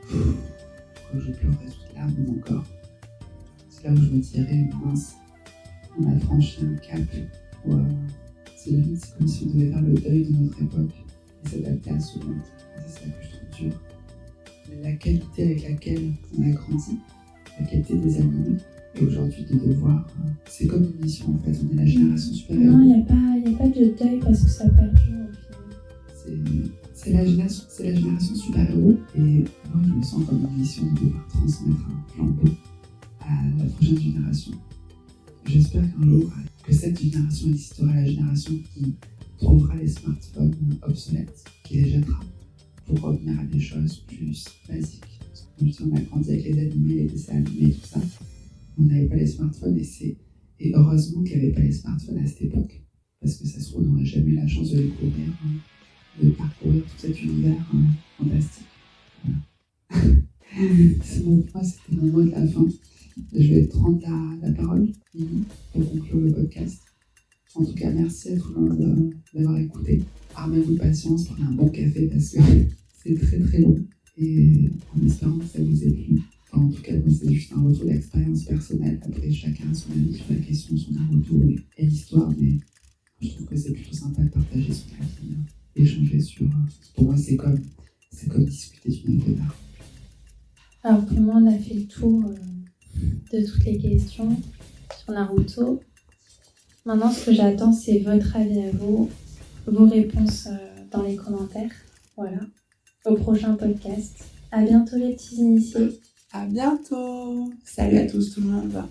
Je pleurerais toute larmes de mon corps. C'est là où je me dirais, mince, on a franchi un cap où c'est comme si on devait faire le deuil de notre époque et s'adapter à ce monde. C'est ça que je trouve dur. La qualité avec laquelle on a grandi, la qualité des animés, et aujourd'hui de devoir. C'est comme une mission en fait, on est la génération supérieure. Non, il n'y a pas de deuil parce que ça perdure au final. C'est la génération super-héros et moi je me sens comme une mission de devoir transmettre un flambeau à la prochaine génération. J'espère qu'un jour, que cette génération existera, la génération qui trouvera les smartphones obsolètes, qui les jettera pour revenir à des choses plus basiques. Comme je dis, on a grandi avec les animés, les dessins animés et tout ça. On n'avait pas les smartphones et heureusement qu'il n'y avait pas les smartphones à cette époque parce que ça se trouve on n'aurait jamais eu la chance de découvrir, de parcourir tout cet univers fantastique. Voilà. Moi, c'était mon mot de la fin. Je vais te rendre la parole, Lily, pour conclure le podcast. En tout cas, merci à tout le monde d'avoir écouté. Armez-vous de patience, prenez un bon café parce que c'est très très long. Et en espérant que ça vous ait plu. Enfin, en tout cas, moi, c'est juste un retour d'expérience personnelle. Après, chacun a son avis sur la question, son retour et l'histoire. Mais je trouve que c'est plutôt sympa de partager son avis, échanger sur. Pour moi, c'est comme discuter d'une œuvre d'art. Alors, pour moi, on a fait le tour de toutes les questions sur Naruto. Maintenant, ce que j'attends, c'est votre avis à vous, vos réponses dans les commentaires. Voilà. Au prochain podcast. À bientôt les petits initiés. À bientôt. Salut à tous tout le monde.